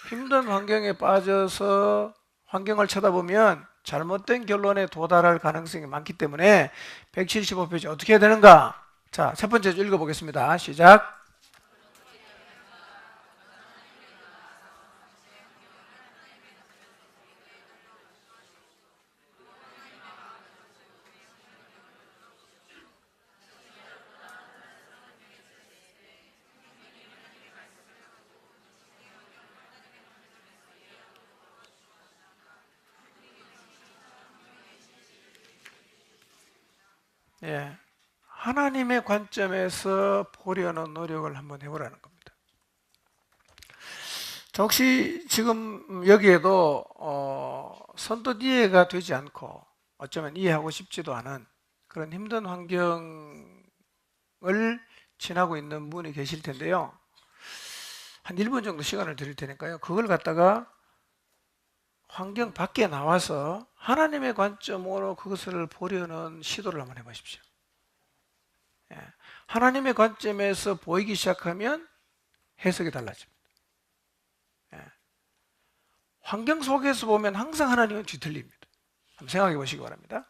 S1: 힘든 환경에 빠져서 환경을 쳐다보면 잘못된 결론에 도달할 가능성이 많기 때문에 175페이지 어떻게 해야 되는가? 자, 첫 번째 줄 읽어보겠습니다. 시작. 예, 하나님의 관점에서 보려는 노력을 한번 해보라는 겁니다. 자, 혹시 지금 여기에도 선뜻 이해가 되지 않고 어쩌면 이해하고 싶지도 않은 그런 힘든 환경을 지나고 있는 분이 계실 텐데요. 한 1분 정도 시간을 드릴 테니까요. 그걸 갖다가 환경 밖에 나와서 하나님의 관점으로 그것을 보려는 시도를 한번 해보십시오. 예. 하나님의 관점에서 보이기 시작하면 해석이 달라집니다. 예. 환경 속에서 보면 항상 하나님은 뒤틀립니다. 한번 생각해 보시기 바랍니다.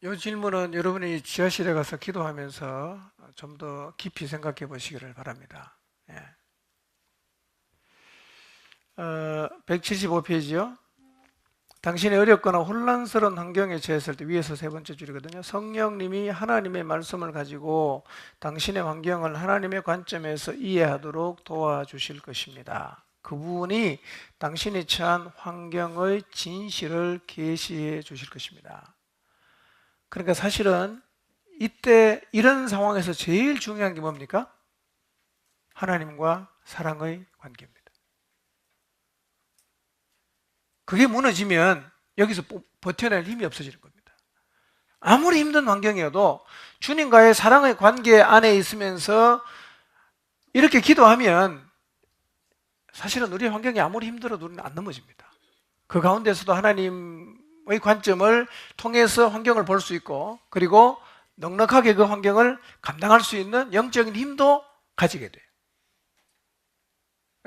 S1: 이 질문은 여러분이 지하실에 가서 기도하면서 좀 더 깊이 생각해 보시기를 바랍니다. 예. 175페이지요. 당신이 어렵거나 혼란스러운 환경에 처했을 때, 위에서 세 번째 줄이거든요. 성령님이 하나님의 말씀을 가지고 당신의 환경을 하나님의 관점에서 이해하도록 도와주실 것입니다. 그분이 당신이 처한 환경의 진실을 계시해 주실 것입니다. 그러니까 사실은 이때 이런 상황에서 제일 중요한 게 뭡니까? 하나님과 사랑의 관계입니다. 그게 무너지면 여기서 버텨낼 힘이 없어지는 겁니다. 아무리 힘든 환경이어도 주님과의 사랑의 관계 안에 있으면서 이렇게 기도하면 사실은 우리의 환경이 아무리 힘들어도 우리는 안 넘어집니다. 그 가운데서도 하나님의 관점을 통해서 환경을 볼 수 있고, 그리고 넉넉하게 그 환경을 감당할 수 있는 영적인 힘도 가지게 돼요.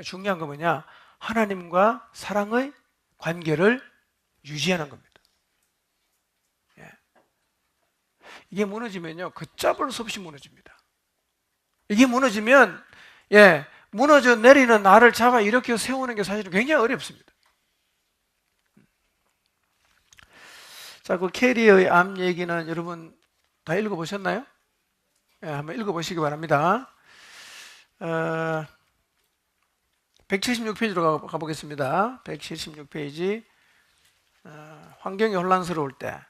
S1: 중요한 건 뭐냐? 하나님과 사랑의 관계를 유지하는 겁니다. 예. 이게 무너지면요, 걷잡을 수 없이 무너집니다. 이게 무너지면, 무너져 내리는 나를 잡아 일으켜 세우는 게 사실은 굉장히 어렵습니다. 자, 그 캐리어의 암 얘기는 여러분 다 읽어보셨나요? 한번 읽어보시기 바랍니다. 176페이지로 가보겠습니다. 176페이지. 환경이 혼란스러울 때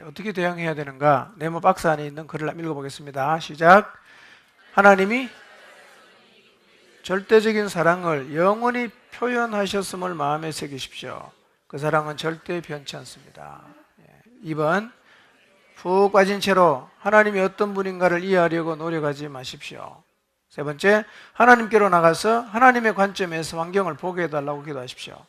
S1: 어떻게 대응해야 되는가? 네모 박스 안에 있는 글을 한번 읽어보겠습니다. 시작. 하나님이 절대적인 사랑을 영원히 표현하셨음을 마음에 새기십시오. 그 사랑은 절대 변치 않습니다. 2번, 푹 빠진 채로 하나님이 어떤 분인가를 이해하려고 노력하지 마십시오. 세 번째, 하나님께로 나가서 하나님의 관점에서 환경을 보게 해달라고 기도하십시오.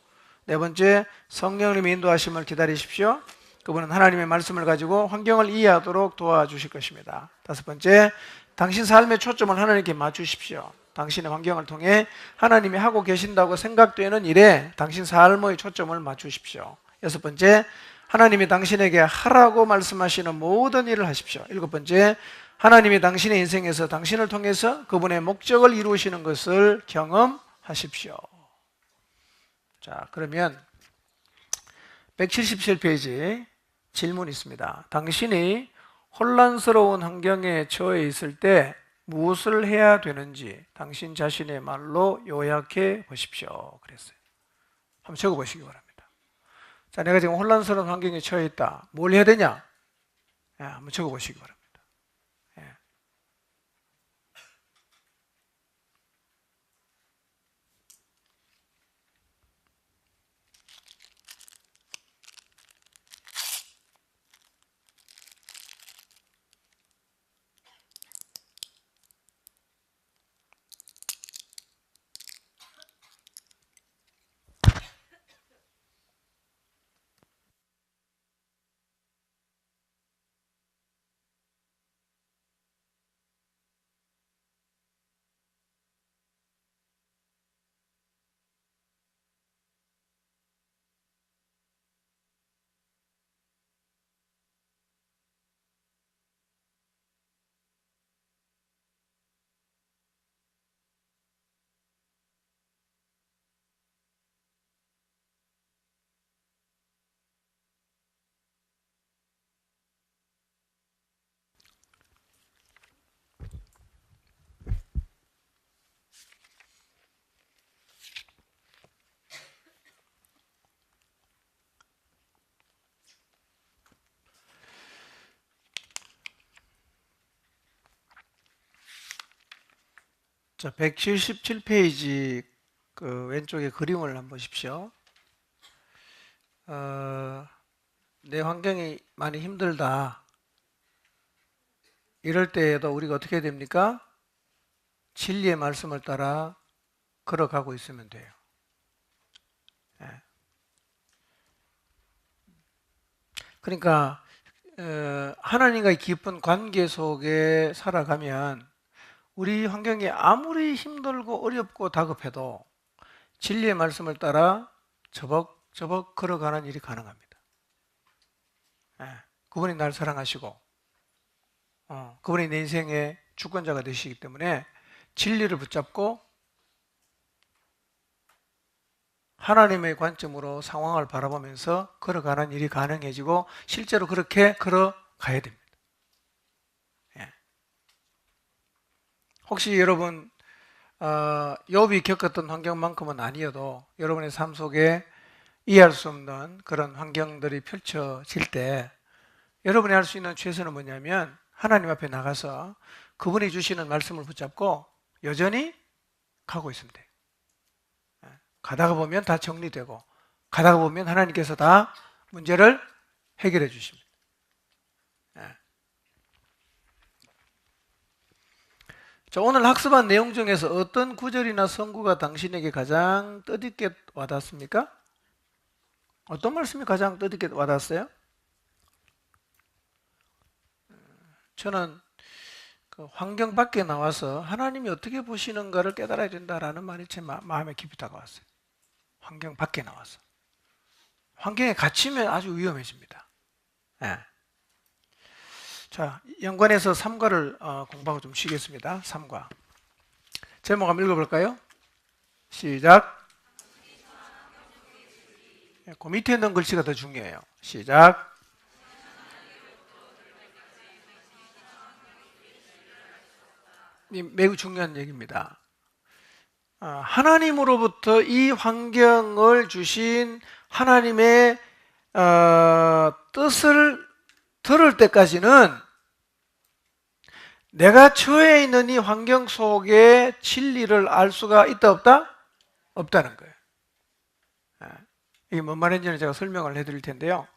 S1: 네 번째, 성령님의 인도하심을 기다리십시오. 그분은 하나님의 말씀을 가지고 환경을 이해하도록 도와주실 것입니다. 다섯 번째, 당신 삶의 초점을 하나님께 맞추십시오. 당신의 환경을 통해 하나님이 하고 계신다고 생각되는 일에 당신 삶의 초점을 맞추십시오. 여섯 번째, 하나님이 당신에게 하라고 말씀하시는 모든 일을 하십시오. 일곱 번째, 하나님이 당신의 인생에서 당신을 통해서 그분의 목적을 이루시는 것을 경험하십시오. 자, 그러면 177페이지 질문이 있습니다. 당신이 혼란스러운 환경에 처해 있을 때 무엇을 해야 되는지 당신 자신의 말로 요약해 보십시오. 그랬어요. 한번 적어 보시기 바랍니다. 자, 내가 지금 혼란스러운 환경에 처해 있다. 뭘 해야 되냐? 예, 한번 적어보시기 바랍니다. 예. 자, 177페이지 그 왼쪽에 그림을 한번 보십시오. 내 환경이 많이 힘들다. 이럴 때에도 우리가 어떻게 해야 됩니까? 진리의 말씀을 따라 걸어가고 있으면 돼요. 예. 그러니까 하나님과의 깊은 관계 속에 살아가면 우리 환경이 아무리 힘들고 어렵고 다급해도 진리의 말씀을 따라 저벅저벅 걸어가는 일이 가능합니다. 예. 그분이 날 사랑하시고 그분이 내 인생의 주권자가 되시기 때문에 진리를 붙잡고 하나님의 관점으로 상황을 바라보면서 걸어가는 일이 가능해지고 실제로 그렇게 걸어가야 됩니다. 예. 혹시 여러분 욥이 겪었던 환경만큼은 아니어도 여러분의 삶 속에 이해할 수 없는 그런 환경들이 펼쳐질 때 여러분이 할 수 있는 최선은 뭐냐면 하나님 앞에 나가서 그분이 주시는 말씀을 붙잡고 여전히 가고 있으면 돼요. 가다가 보면 다 정리되고 가다가 보면 하나님께서 다 문제를 해결해 주십니다. 자, 오늘 학습한 내용 중에서 어떤 구절이나 성구가 당신에게 가장 뜻있게 와닿습니까? 어떤 말씀이 가장 뜻있게 와닿았어요? 저는 그 환경 밖에 나와서 하나님이 어떻게 보시는가를 깨달아야 된다라는 말이 제 마음에 깊이 다가왔어요. 환경 밖에 나와서. 환경에 갇히면 아주 위험해집니다. 네. 자, 연관해서 3과를 공부하고 좀 쉬겠습니다. 3과. 제목 한번 읽어볼까요? 시작. 그 밑에 있는 글씨가 더 중요해요. 시작. 매우 중요한 얘기입니다. 하나님으로부터 이 환경을 주신 하나님의 뜻을 들을 때까지는 내가 처해 있는 이 환경 속에 진리를 알 수가 있다 없다? 없다는 거예요. 이게 뭔 말인지는 제가 설명을 해드릴 텐데요.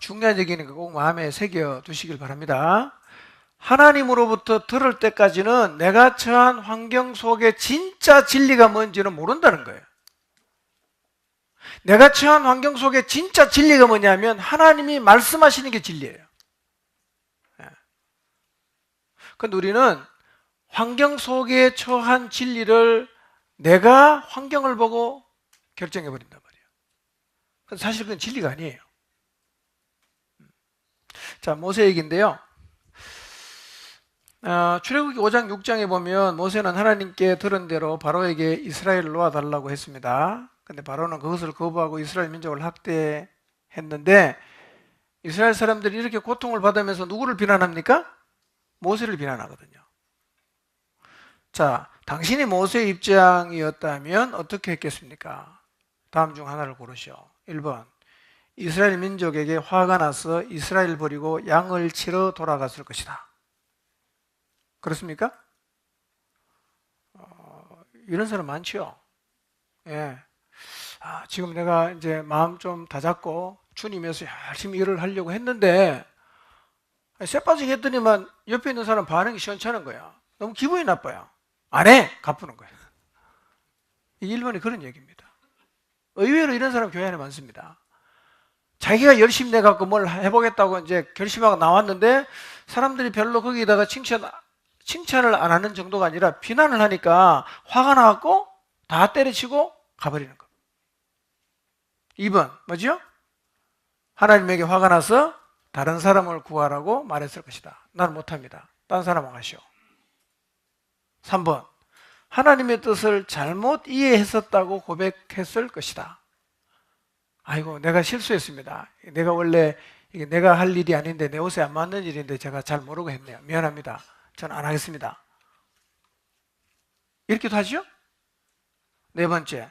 S1: 중요한 얘기니까 꼭 마음에 새겨 두시길 바랍니다. 하나님으로부터 들을 때까지는 내가 처한 환경 속에 진짜 진리가 뭔지는 모른다는 거예요. 내가 처한 환경 속에 진짜 진리가 뭐냐면 하나님이 말씀하시는 게 진리예요. 그런데 우리는 환경 속에 처한 진리를 내가 환경을 보고 결정해버린단 말이에요. 사실 그건 진리가 아니에요. 자, 모세 얘기인데요. 출애굽기 5장 6장에 보면 모세는 하나님께 들은 대로 바로에게 이스라엘을 놓아달라고 했습니다. 근데 바로는 그것을 거부하고 이스라엘 민족을 학대했는데 이스라엘 사람들이 이렇게 고통을 받으면서 누구를 비난합니까? 모세를 비난하거든요. 자, 당신이 모세의 입장이었다면 어떻게 했겠습니까? 다음 중 하나를 고르시오. 1번. 이스라엘 민족에게 화가 나서 이스라엘 버리고 양을 치러 돌아갔을 것이다. 그렇습니까? 이런 사람 많죠. 예. 지금 내가 이제 마음 좀 다잡고 주님에서 열심히 일을 하려고 했는데 쇠 빠지게 했더니만 옆에 있는 사람 반응이 시원찮은 거야. 너무 기분이 나빠요. 안 해! 갚는 거야. 이게 1번이 그런 얘기입니다. 의외로 이런 사람 교회 안에 많습니다. 자기가 열심히 내갖고 뭘 해보겠다고 이제 결심하고 나왔는데 사람들이 별로 거기다가 칭찬을 안 하는 정도가 아니라 비난을 하니까 화가 나갖고 다 때려치고 가버리는 거. 2번 뭐죠? 하나님에게 화가 나서 다른 사람을 구하라고 말했을 것이다. 나는 못합니다. 다른 사람하고 하시오. 3번 하나님의 뜻을 잘못 이해했었다고 고백했을 것이다. 아이고 내가 실수했습니다. 내가 원래 이게 내가 할 일이 아닌데 내 옷에 안 맞는 일인데 제가 잘 모르고 했네요. 미안합니다. 저는 안 하겠습니다. 이렇게도 하죠? 4번째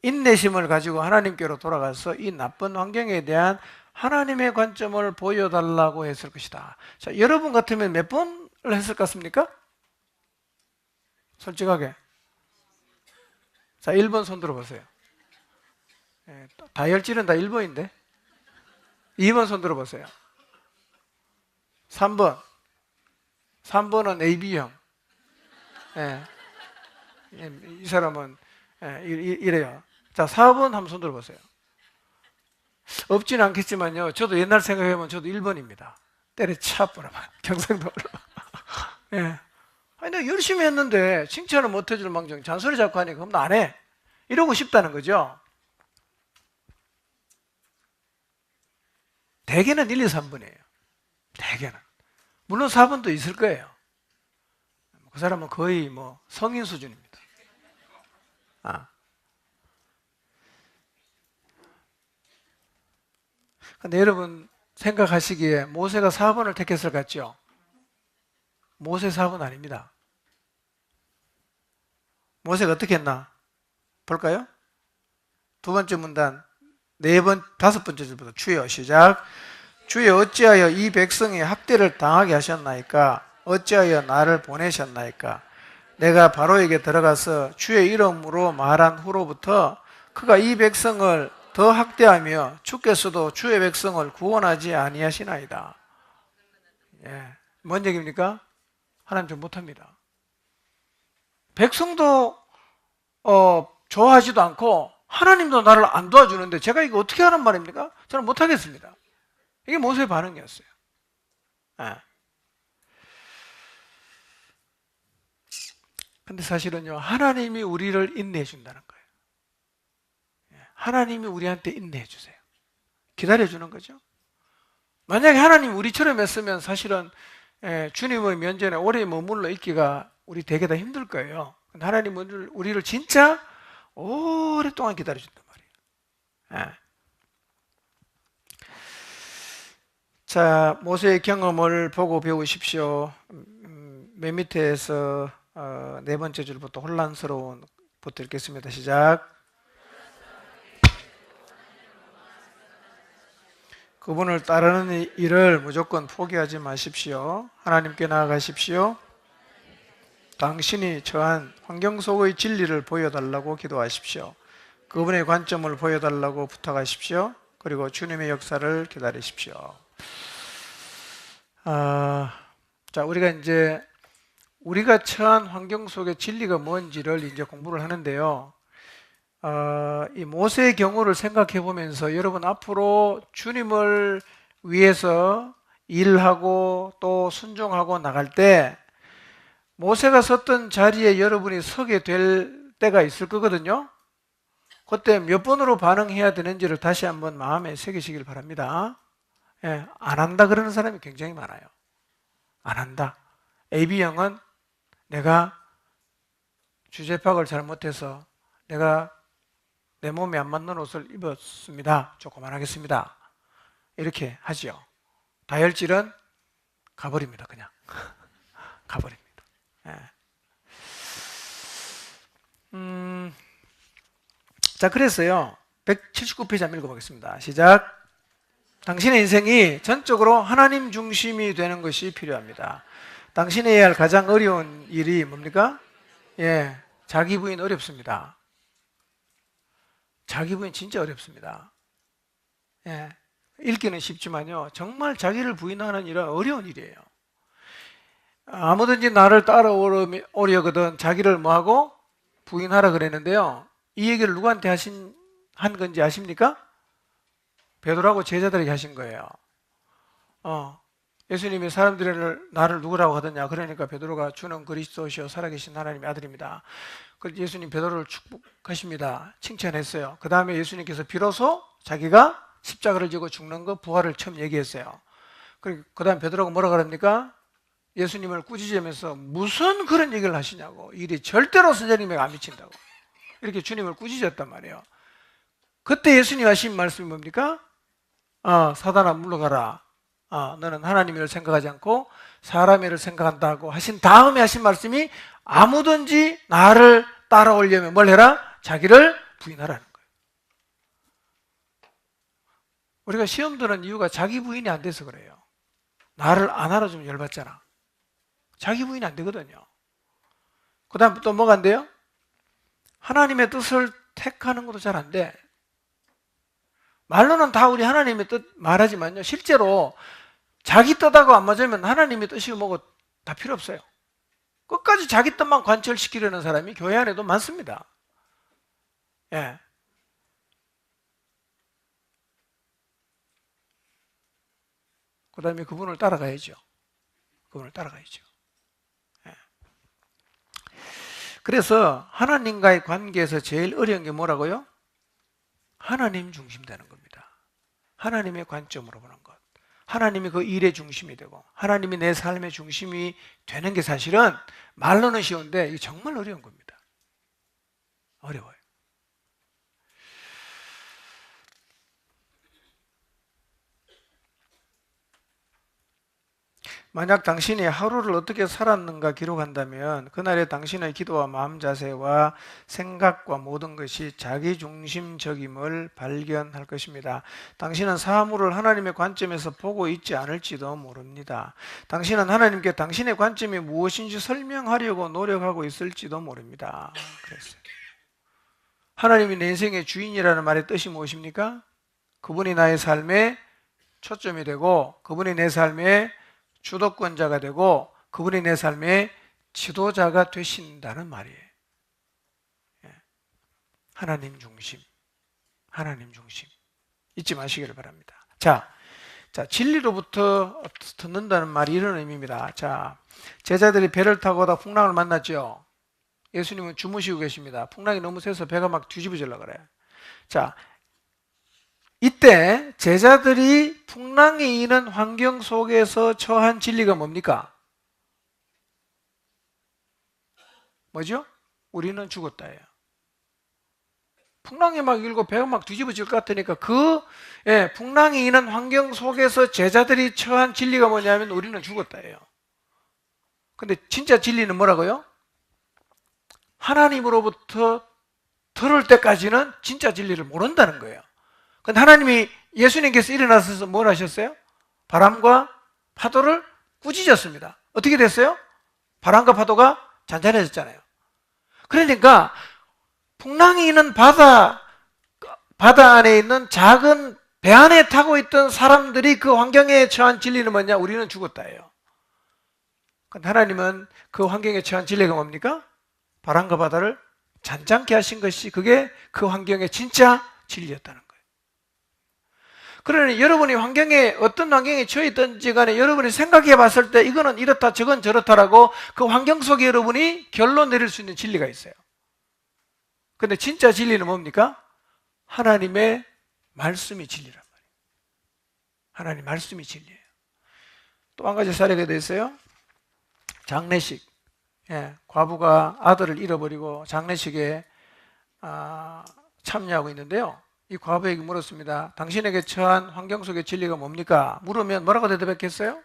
S1: 인내심을 가지고 하나님께로 돌아가서 이 나쁜 환경에 대한 하나님의 관점을 보여달라고 했을 것이다. 자, 여러분 같으면 몇 번을 했을 것 같습니까? 솔직하게. 자, 1번 손 들어보세요. 다혈질은 다 1번인데. 2번 손 들어보세요. 3번. 3번은 AB형. 이 사람은 이래요. 자, 4번 한번 손 들어보세요. 없지는 않겠지만요. 저도 옛날 생각해보면 저도 1번입니다. 때려쳐버려. 경상도로. 예. 아니, 내가 열심히 했는데 칭찬을 못 해줄 망정 잔소리 자꾸 하니까 그럼 나 안 해. 이러고 싶다는 거죠. 대개는 1, 2, 3번이에요. 대개는. 물론 4번도 있을 거예요. 그 사람은 거의 뭐 성인 수준입니다. 근데 여러분 생각하시기에 모세가 4번을 택했을 것 같죠? 모세 4번 아닙니다. 모세가 어떻게 했나? 볼까요? 두 번째 문단, 5번째 줄부터 주여 시작. 주여 어찌하여 이 백성이 학대를 당하게 하셨나이까? 어찌하여 나를 보내셨나이까? 내가 바로에게 들어가서 주의 이름으로 말한 후로부터 그가 이 백성을 더 학대하며 주께서도 주의 백성을 구원하지 아니하시나이다. 뭔 얘기입니까? 하나님 좀 못합니다. 백성도 좋아하지도 않고 하나님도 나를 안 도와주는데 제가 이거 어떻게 하란 말입니까? 저는 못하겠습니다. 이게 모세의 반응이었어요. 근데 사실은요, 하나님이 우리를 인내해 준다는 거예요. 하나님이 우리한테 인내해 주세요. 기다려 주는 거죠. 만약에 하나님 우리처럼 했으면 사실은 주님의 면전에 오래 머물러 있기가 우리 되게 다 힘들 거예요. 근데 하나님은 우리를 진짜 오랫동안 기다려 준단 말이에요. 자, 모세의 경험을 보고 배우십시오. 맨 밑에서 4번째 줄부터 혼란스러운 부터 읽겠습니다. 시작. 그분을 따르는 일을 무조건 포기하지 마십시오. 하나님께 나아가십시오. 당신이 처한 환경 속의 진리를 보여달라고 기도하십시오. 그분의 관점을 보여달라고 부탁하십시오. 그리고 주님의 역사를 기다리십시오. 자, 우리가 처한 환경 속의 진리가 뭔지를 이제 공부를 하는데요. 이 모세의 경우를 생각해 보면서 여러분 앞으로 주님을 위해서 일하고 또 순종하고 나갈 때 모세가 섰던 자리에 여러분이 서게 될 때가 있을 거거든요. 그때 몇 번으로 반응해야 되는지를 다시 한번 마음에 새기시길 바랍니다. 안 한다 그러는 사람이 굉장히 많아요. 안 한다. AB형은 내가 주제파악을 잘못해서 내가 내 몸에 안 맞는 옷을 입었습니다. 조금 안 하겠습니다. 이렇게 하죠. 다혈질은 가버립니다. 그냥 가버립니다. 자, 그래서요, 179페이지 한번 읽어보겠습니다. 시작. 당신의 인생이 전적으로 하나님 중심이 되는 것이 필요합니다. 당신이 해야 할 가장 어려운 일이 뭡니까? 예, 자기 부인 어렵습니다. 자기 부인 진짜 어렵습니다. 예, 읽기는 쉽지만요, 정말 자기를 부인하는 일은 어려운 일이에요. 아무든지 나를 따라오려거든 자기를 뭐하고? 부인하라 그랬는데요, 이 얘기를 누구한테 한 건지 아십니까? 베드로하고 제자들에게 하신 거예요. 예수님이 사람들을 나를 누구라고 하더냐, 그러니까 베드로가 주는 그리스도시요 살아계신 하나님의 아들입니다. 그래서 예수님 베드로를 축복하십니다. 칭찬했어요. 그 다음에 예수님께서 비로소 자기가 십자가를 지고 죽는 거, 부활을 처음 얘기했어요. 그 다음 베드로가 뭐라 그럽니까? 예수님을 꾸짖으면서 무슨 그런 얘기를 하시냐고, 일이 절대로 선생님에게 안 미친다고 이렇게 주님을 꾸짖었단 말이에요. 그때 예수님 하신 말씀이 뭡니까? 사단아 물러가라. 너는 하나님 일을 생각하지 않고 사람 일을 생각한다고 하신 다음에 하신 말씀이, 아무든지 나를 따라오려면 뭘 해라? 자기를 부인하라는 거예요. 우리가 시험 드는 이유가 자기 부인이 안 돼서 그래요. 나를 안 알아주면 열받잖아. 자기 부인이 안 되거든요. 그 다음 또 뭐가 안 돼요? 하나님의 뜻을 택하는 것도 잘 안 돼. 말로는 다 우리 하나님의 뜻 말하지만요, 실제로 자기 뜻하고 안 맞으면 하나님의 뜻이 뭐고 다 필요 없어요. 끝까지 자기 뜻만 관철시키려는 사람이 교회 안에도 많습니다. 예. 그 다음에 그분을 따라가야죠. 그분을 따라가야죠. 예. 그래서 하나님과의 관계에서 제일 어려운 게 뭐라고요? 하나님 중심되는 겁니다. 하나님의 관점으로 보는 것. 하나님이 그 일의 중심이 되고 하나님이 내 삶의 중심이 되는 게 사실은 말로는 쉬운데 이게 정말 어려운 겁니다. 어려워요. 만약 당신이 하루를 어떻게 살았는가 기록한다면 그날의 당신의 기도와 마음 자세와 생각과 모든 것이 자기중심적임을 발견할 것입니다. 당신은 사물을 하나님의 관점에서 보고 있지 않을지도 모릅니다. 당신은 하나님께 당신의 관점이 무엇인지 설명하려고 노력하고 있을지도 모릅니다. 그랬어요. 하나님이 내 인생의 주인이라는 말의 뜻이 무엇입니까? 그분이 나의 삶의 초점이 되고 그분이 내 삶의 주도권자가 되고 그분이 내 삶의 지도자가 되신다는 말이에요. 하나님 중심, 하나님 중심 잊지 마시기를 바랍니다. 자, 진리로부터 듣는다는 말이 이런 의미입니다. 자, 제자들이 배를 타고 오다 풍랑을 만났죠. 예수님은 주무시고 계십니다. 풍랑이 너무 세서 배가 막 뒤집어지려고 그래요. 자, 이때 제자들이 풍랑이 있는 환경 속에서 처한 진리가 뭡니까? 뭐죠? 우리는 죽었다예요. 풍랑이 막 일고 배가 막 뒤집어질 것 같으니까 풍랑이 있는 환경 속에서 제자들이 처한 진리가 뭐냐면 우리는 죽었다예요. 근데 진짜 진리는 뭐라고요? 하나님으로부터 들을 때까지는 진짜 진리를 모른다는 거예요. 근데 하나님이, 예수님께서 일어나셔서 뭘 하셨어요? 바람과 파도를 꾸짖었습니다. 어떻게 됐어요? 바람과 파도가 잔잔해졌잖아요. 그러니까 풍랑이 있는 바다 안에 있는 작은 배 안에 타고 있던 사람들이 그 환경에 처한 진리는 뭐냐? 우리는 죽었다예요. 근데 하나님은 그 환경에 처한 진리가 뭡니까? 바람과 바다를 잔잔케 하신 것이, 그게 그 환경의 진짜 진리였다는 거예요. 그러니 여러분이 어떤 환경에 처해 있든지 간에 여러분이 생각해 봤을 때 이거는 이렇다 저건 저렇다라고 그 환경 속에 여러분이 결론 내릴 수 있는 진리가 있어요. 근데 진짜 진리는 뭡니까? 하나님의 말씀이 진리란 말이에요. 하나님 말씀이 진리예요. 또 한 가지 사례가 있어요. 장례식. 과부가 아들을 잃어버리고 장례식에 참여하고 있는데요, 이 과부에게 물었습니다. 당신에게 처한 환경 속의 진리가 뭡니까? 물으면 뭐라고 대답했겠어요?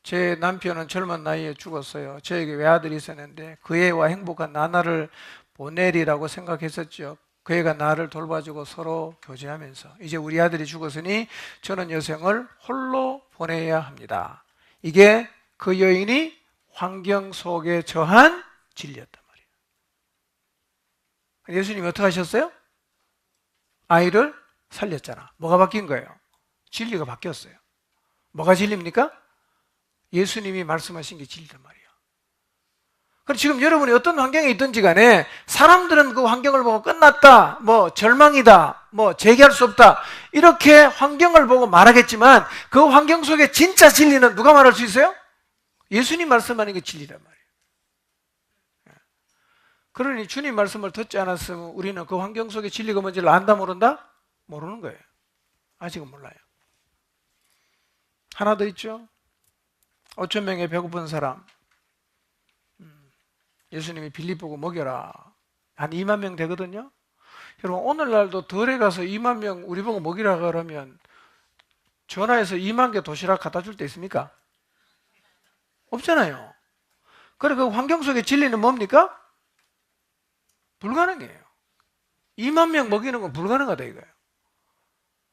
S1: 제 남편은 젊은 나이에 죽었어요. 저에게 외아들이 있었는데 그 애와 행복한 나날을 보내리라고 생각했었죠. 그 애가 나를 돌봐주고 서로 교제하면서 이제 우리 아들이 죽었으니 저는 여생을 홀로 보내야 합니다. 이게 그 여인이 환경 속에 처한 진리였단 말이에요. 예수님이 어떻게 하셨어요? 아이를 살렸잖아. 뭐가 바뀐 거예요? 진리가 바뀌었어요. 뭐가 진리입니까? 예수님이 말씀하신 게 진리란 말이에요. 그럼 지금 여러분이 어떤 환경에 있든지 간에 사람들은 그 환경을 보고 끝났다, 뭐 절망이다, 뭐 재기할 수 없다, 이렇게 환경을 보고 말하겠지만 그 환경 속에 진짜 진리는 누가 말할 수 있어요? 예수님 말씀하는 게 진리란 말이에요. 그러니 주님 말씀을 듣지 않았으면 우리는 그 환경 속에 진리가 뭔지를 안다 모른다? 모르는 거예요. 아직은 몰라요. 하나 더 있죠. 5천 명의 배고픈 사람, 예수님이 빌립보고 먹여라. 한 2만 명 되거든요. 여러분 오늘날도 덜에 가서 2만 명 우리 보고 먹이라 그러면 전화해서 2만 개 도시락 갖다 줄 때 있습니까? 없잖아요. 그래 그 환경 속의 진리는 뭡니까? 불가능해요. 2만 명 먹이는 건 불가능하다 이거예요.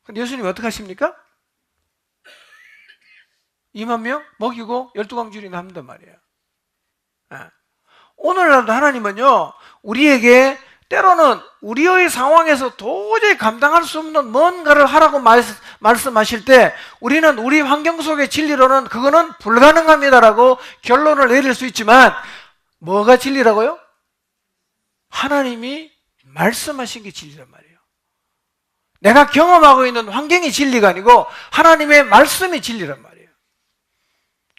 S1: 근데 예수님이 어떻게 하십니까? 2만 명 먹이고 12광줄이나 한단 말이에요. 오늘날도 하나님은요, 우리에게 때로는 우리의 상황에서 도저히 감당할 수 없는 뭔가를 하라고 말씀하실 때 우리는 우리 환경 속의 진리로는 그거는 불가능합니다라고 결론을 내릴 수 있지만 뭐가 진리라고요? 하나님이 말씀하신 게 진리란 말이에요. 내가 경험하고 있는 환경이 진리가 아니고 하나님의 말씀이 진리란 말이에요.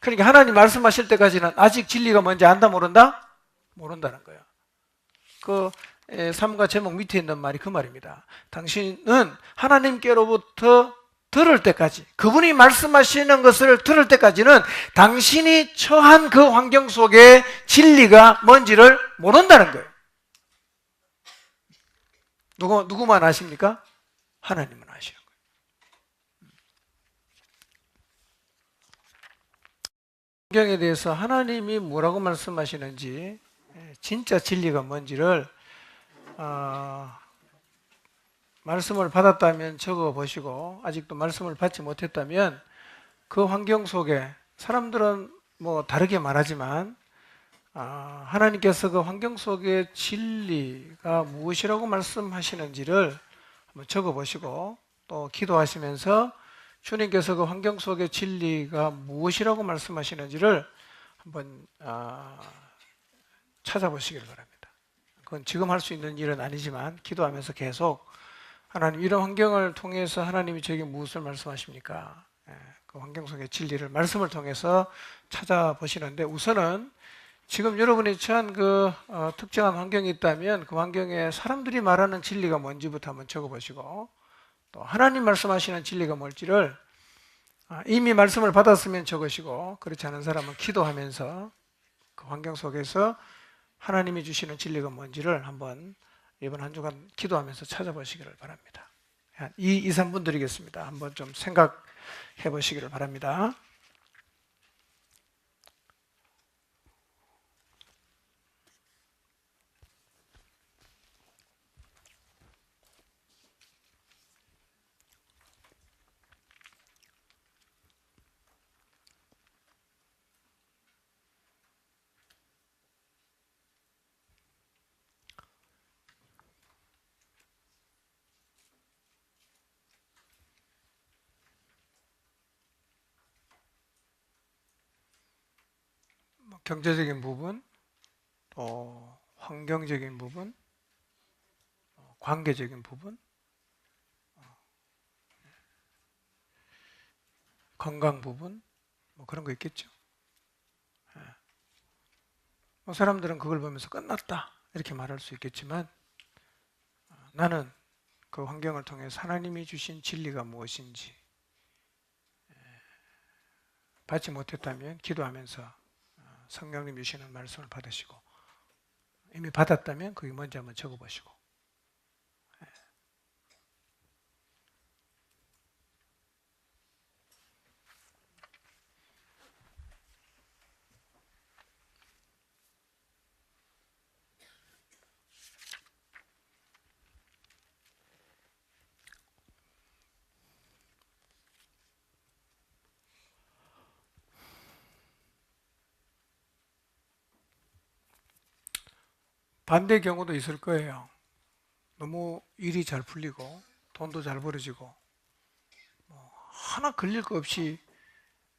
S1: 그러니까 하나님 말씀하실 때까지는 아직 진리가 뭔지 안다 모른다? 모른다는 거예요. 그 삶과 제목 밑에 있는 말이 그 말입니다. 당신은 하나님께로부터 들을 때까지, 그분이 말씀하시는 것을 들을 때까지는 당신이 처한 그 환경 속에 진리가 뭔지를 모른다는 거예요. 누구만 아십니까? 하나님은 아시는 거예요. 환경에 대해서 하나님이 뭐라고 말씀하시는지, 진짜 진리가 뭔지를 말씀을 받았다면 적어 보시고, 아직도 말씀을 받지 못했다면 그 환경 속에, 사람들은 뭐 다르게 말하지만 하나님께서 그 환경 속의 진리가 무엇이라고 말씀하시는지를 한번 적어 보시고 또 기도하시면서 주님께서 그 환경 속의 진리가 무엇이라고 말씀하시는지를 한번 찾아보시길 바랍니다. 그건 지금 할 수 있는 일은 아니지만 기도하면서 계속 하나님, 이런 환경을 통해서 하나님이 저에게 무엇을 말씀하십니까? 그 환경 속의 진리를 말씀을 통해서 찾아보시는데, 우선은 지금 여러분이 처한 그 특정한 환경이 있다면 그 환경에 사람들이 말하는 진리가 뭔지부터 한번 적어보시고, 또 하나님 말씀하시는 진리가 뭘지를 이미 말씀을 받았으면 적으시고, 그렇지 않은 사람은 기도하면서 그 환경 속에서 하나님이 주시는 진리가 뭔지를 한번 이번 한 주간 기도하면서 찾아보시기를 바랍니다. 한 2, 3분 드리겠습니다. 한번 좀 생각해 보시기를 바랍니다. 경제적인 부분, 또 환경적인 부분, 관계적인 부분, 건강 부분, 뭐 그런 거 있겠죠. 뭐 사람들은 그걸 보면서 끝났다 이렇게 말할 수 있겠지만, 나는 그 환경을 통해서 하나님이 주신 진리가 무엇인지 받지 못했다면 기도하면서 성령님 주시는 말씀을 받으시고, 이미 받았다면 그게 뭔지 한번 적어보시고. 반대 경우도 있을 거예요. 너무 일이 잘 풀리고 돈도 잘 벌어지고 하나 걸릴 거 없이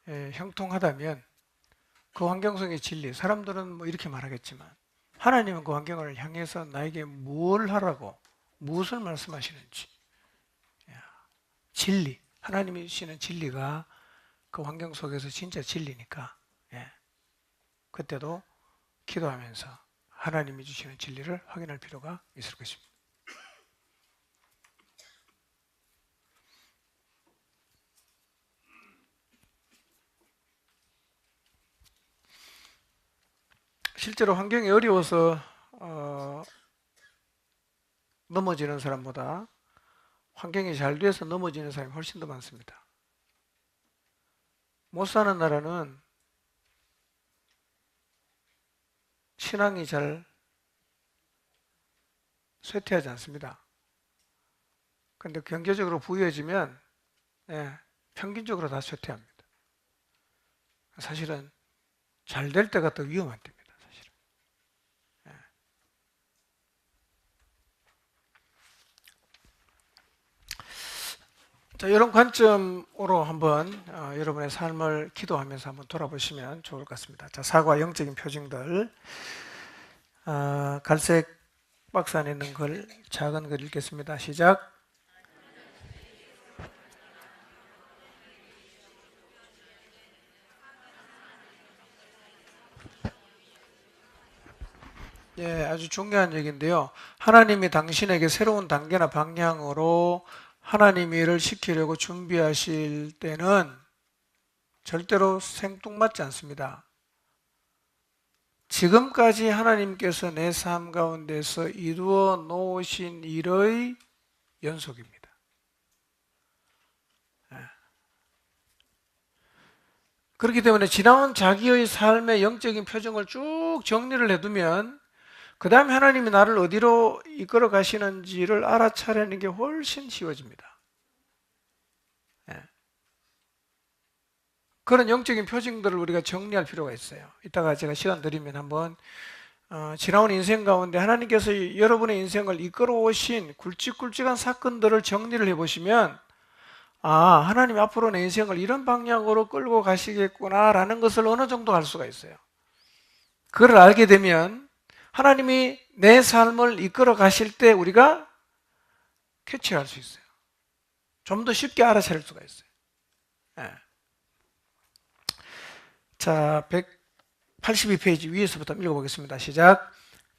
S1: 형통하다면 그 환경 속의 진리, 사람들은 뭐 이렇게 말하겠지만 하나님은 그 환경을 향해서 나에게 뭘 하라고, 무엇을 말씀하시는지, 진리, 하나님이 주시는 진리가 그 환경 속에서 진짜 진리니까 그때도 기도하면서 하나님이 주시는 진리를 확인할 필요가 있을 것입니다. 실제로 환경이 어려워서 넘어지는 사람보다 환경이 잘 돼서 넘어지는 사람이 훨씬 더 많습니다. 못 사는 나라는 신앙이 잘 쇠퇴하지 않습니다. 그런데 경제적으로 부유해지면 평균적으로 다 쇠퇴합니다. 사실은 잘 될 때가 더 위험한 때입니다. 사실은. 자, 이런 관점으로 한번 여러분의 삶을 기도하면서 한번 돌아보시면 좋을 것 같습니다. 자, 사과 영적인 표징들. 갈색 박스 안에 있는 글, 작은 글 읽겠습니다. 시작. 예, 아주 중요한 얘기인데요. 하나님이 당신에게 새로운 단계나 방향으로 하나님 일을 시키려고 준비하실 때는 절대로 생뚱맞지 않습니다. 지금까지 하나님께서 내 삶 가운데서 이루어 놓으신 일의 연속입니다. 그렇기 때문에 지나온 자기의 삶의 영적인 표정을 쭉 정리를 해두면 그 다음에 하나님이 나를 어디로 이끌어 가시는지를 알아차리는 게 훨씬 쉬워집니다. 그런 영적인 표징들을 우리가 정리할 필요가 있어요. 이따가 제가 시간 드리면 한번 지나온 인생 가운데 하나님께서 여러분의 인생을 이끌어 오신 굵직굵직한 사건들을 정리를 해보시면 하나님 앞으로 내 인생을 이런 방향으로 끌고 가시겠구나라는 것을 어느 정도 알 수가 있어요. 그걸 알게 되면 하나님이 내 삶을 이끌어 가실 때 우리가 캐치할 수 있어요. 좀 더 쉽게 알아차릴 수가 있어요. 자, 182페이지 위에서부터 읽어보겠습니다. 시작.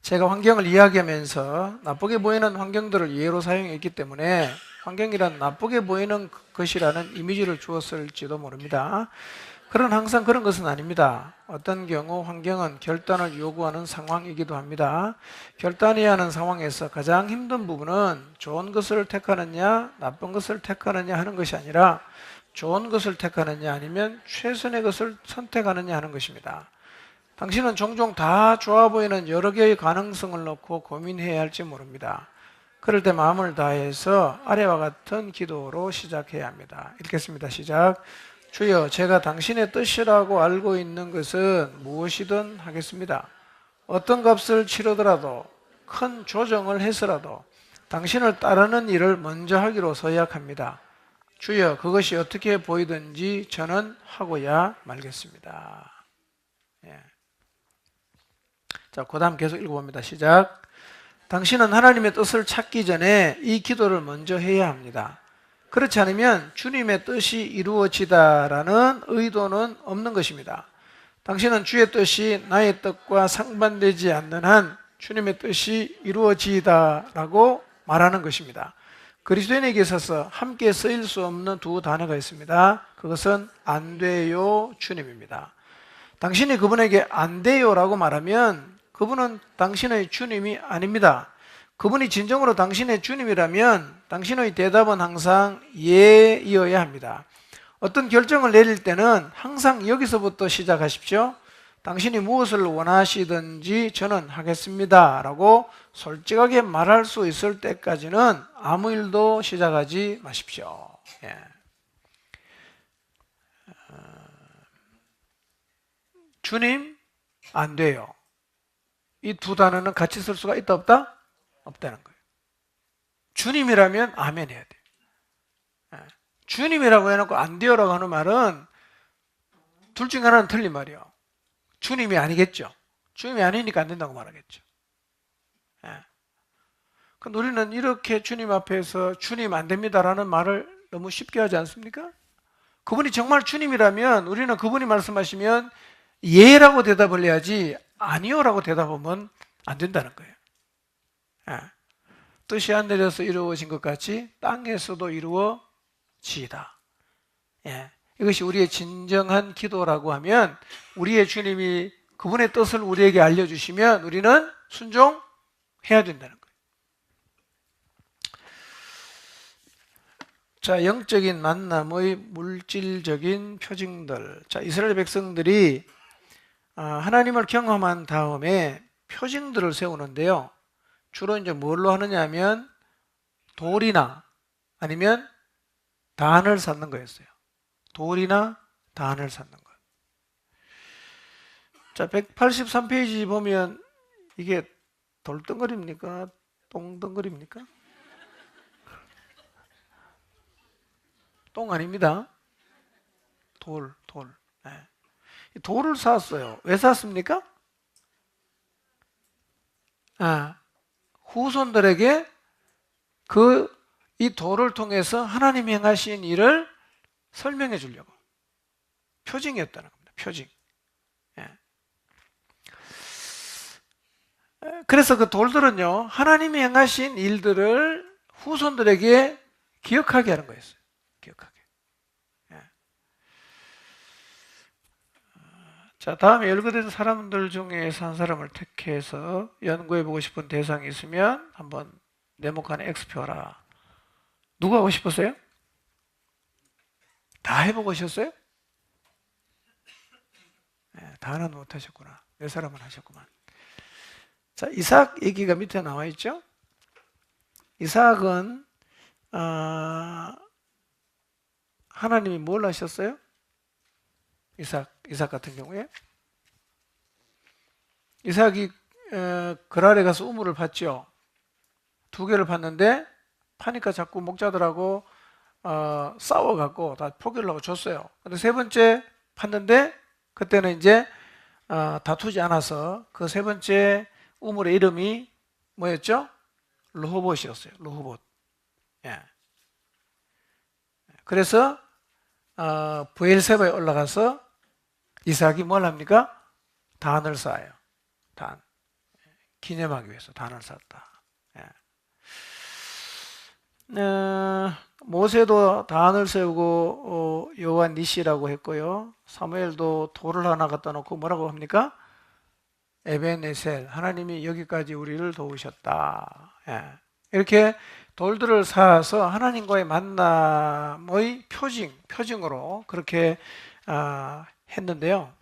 S1: 제가 환경을 이야기하면서 나쁘게 보이는 환경들을 예로 사용했기 때문에 환경이란 나쁘게 보이는 것이라는 이미지를 주었을지도 모릅니다. 그러나 항상 그런 것은 아닙니다. 어떤 경우 환경은 결단을 요구하는 상황이기도 합니다. 결단해야 하는 상황에서 가장 힘든 부분은 좋은 것을 택하느냐 나쁜 것을 택하느냐 하는 것이 아니라 좋은 것을 택하느냐 아니면 최선의 것을 선택하느냐 하는 것입니다. 당신은 종종 다 좋아 보이는 여러 개의 가능성을 놓고 고민해야 할지 모릅니다. 그럴 때 마음을 다해서 아래와 같은 기도로 시작해야 합니다. 읽겠습니다. 시작. 주여, 제가 당신의 뜻이라고 알고 있는 것은 무엇이든 하겠습니다. 어떤 값을 치르더라도 큰 조정을 해서라도 당신을 따르는 일을 먼저 하기로 서약합니다. 주여, 그것이 어떻게 보이든지 저는 하고야 말겠습니다. 자, 그 다음 계속 읽어봅니다. 시작. 당신은 하나님의 뜻을 찾기 전에 이 기도를 먼저 해야 합니다. 그렇지 않으면 주님의 뜻이 이루어지다라는 의도는 없는 것입니다. 당신은 주의 뜻이 나의 뜻과 상반되지 않는 한 주님의 뜻이 이루어지다라고 말하는 것입니다. 그리스도인에게 있어서 함께 쓰일 수 없는 두 단어가 있습니다. 그것은 안 돼요, 주님입니다. 당신이 그분에게 안 돼요라고 말하면 그분은 당신의 주님이 아닙니다. 그분이 진정으로 당신의 주님이라면 당신의 대답은 항상 예이어야 합니다. 어떤 결정을 내릴 때는 항상 여기서부터 시작하십시오. 당신이 무엇을 원하시든지 저는 하겠습니다 라고 솔직하게 말할 수 있을 때까지는 아무 일도 시작하지 마십시오. 주님, 안 돼요. 이 두 단어는 같이 쓸 수가 있다 없다? 없다는 거예요. 주님이라면 아멘 해야 돼요. 주님이라고 해놓고 안 돼요라고 하는 말은 둘 중에 하나는 틀린 말이에요. 주님이 아니겠죠. 주님이 아니니까 안 된다고 말하겠죠. 근데 우리는 이렇게 주님 앞에서 주님 안 됩니다라는 말을 너무 쉽게 하지 않습니까? 그분이 정말 주님이라면 우리는 그분이 말씀하시면 예라고 대답을 해야지 아니요라고 대답하면 안 된다는 거예요. 뜻이 하늘에서 이루어진 것 같이 땅에서도 이루어지이다. 이것이 우리의 진정한 기도라고 하면 우리의 주님이 그분의 뜻을 우리에게 알려주시면 우리는 순종해야 된다는 거예요. 자, 영적인 만남의 물질적인 표징들. 자, 이스라엘 백성들이 하나님을 경험한 다음에 표징들을 세우는데요. 주로 이제 뭘로 하느냐 하면 돌이나 아니면 단을 쌓는 거였어요. 돌이나 단을 쌓는 것. 자, 183페이지 보면 이게 돌덩어리입니까? 똥덩어리입니까? 똥 아닙니다. 돌. 돌을 쌓았어요. 왜 쌓았습니까? 후손들에게 이 돌을 통해서 하나님이 행하신 일을 설명해 주려고. 표징이었다는 겁니다. 표징. 그래서 그 돌들은요, 하나님이 행하신 일들을 후손들에게 기억하게 하는 거였어요. 기억하게. 자, 다음에 열거된 사람들 중에서 한 사람을 택해서 연구해보고 싶은 대상이 있으면 한번 네모칸에 X표하라. 누가 하고 싶었어요? 다 해보고 오셨어요? 다 하나는 못하셨구나. 네 사람은 하셨구만. 자, 이삭 얘기가 밑에 나와 있죠? 이삭은 하나님이 뭘 하셨어요? 이삭 같은 경우에 이삭이 그랄에 가서 우물을 팠죠. 2개를 팠는데 파니까 자꾸 목자들하고 싸워갖고 다 포기를 하고 줬어요. 근데 3번째 팠는데 그때는 이제 다투지 않아서 그 3번째 우물의 이름이 뭐였죠? 르호봇이었어요. 르호봇. 그래서 브엘세바에 올라가서 이삭이 뭘 합니까? 단을 쌓아요. 단. 기념하기 위해서 단을 쌓았다. 모세도 단을 세우고 여호와 니시라고 했고요. 사무엘도 돌을 하나 갖다 놓고 뭐라고 합니까? 에벤에셀, 하나님이 여기까지 우리를 도우셨다. 이렇게 돌들을 쌓아서 하나님과의 만남의 표징으로 그렇게 했는데요.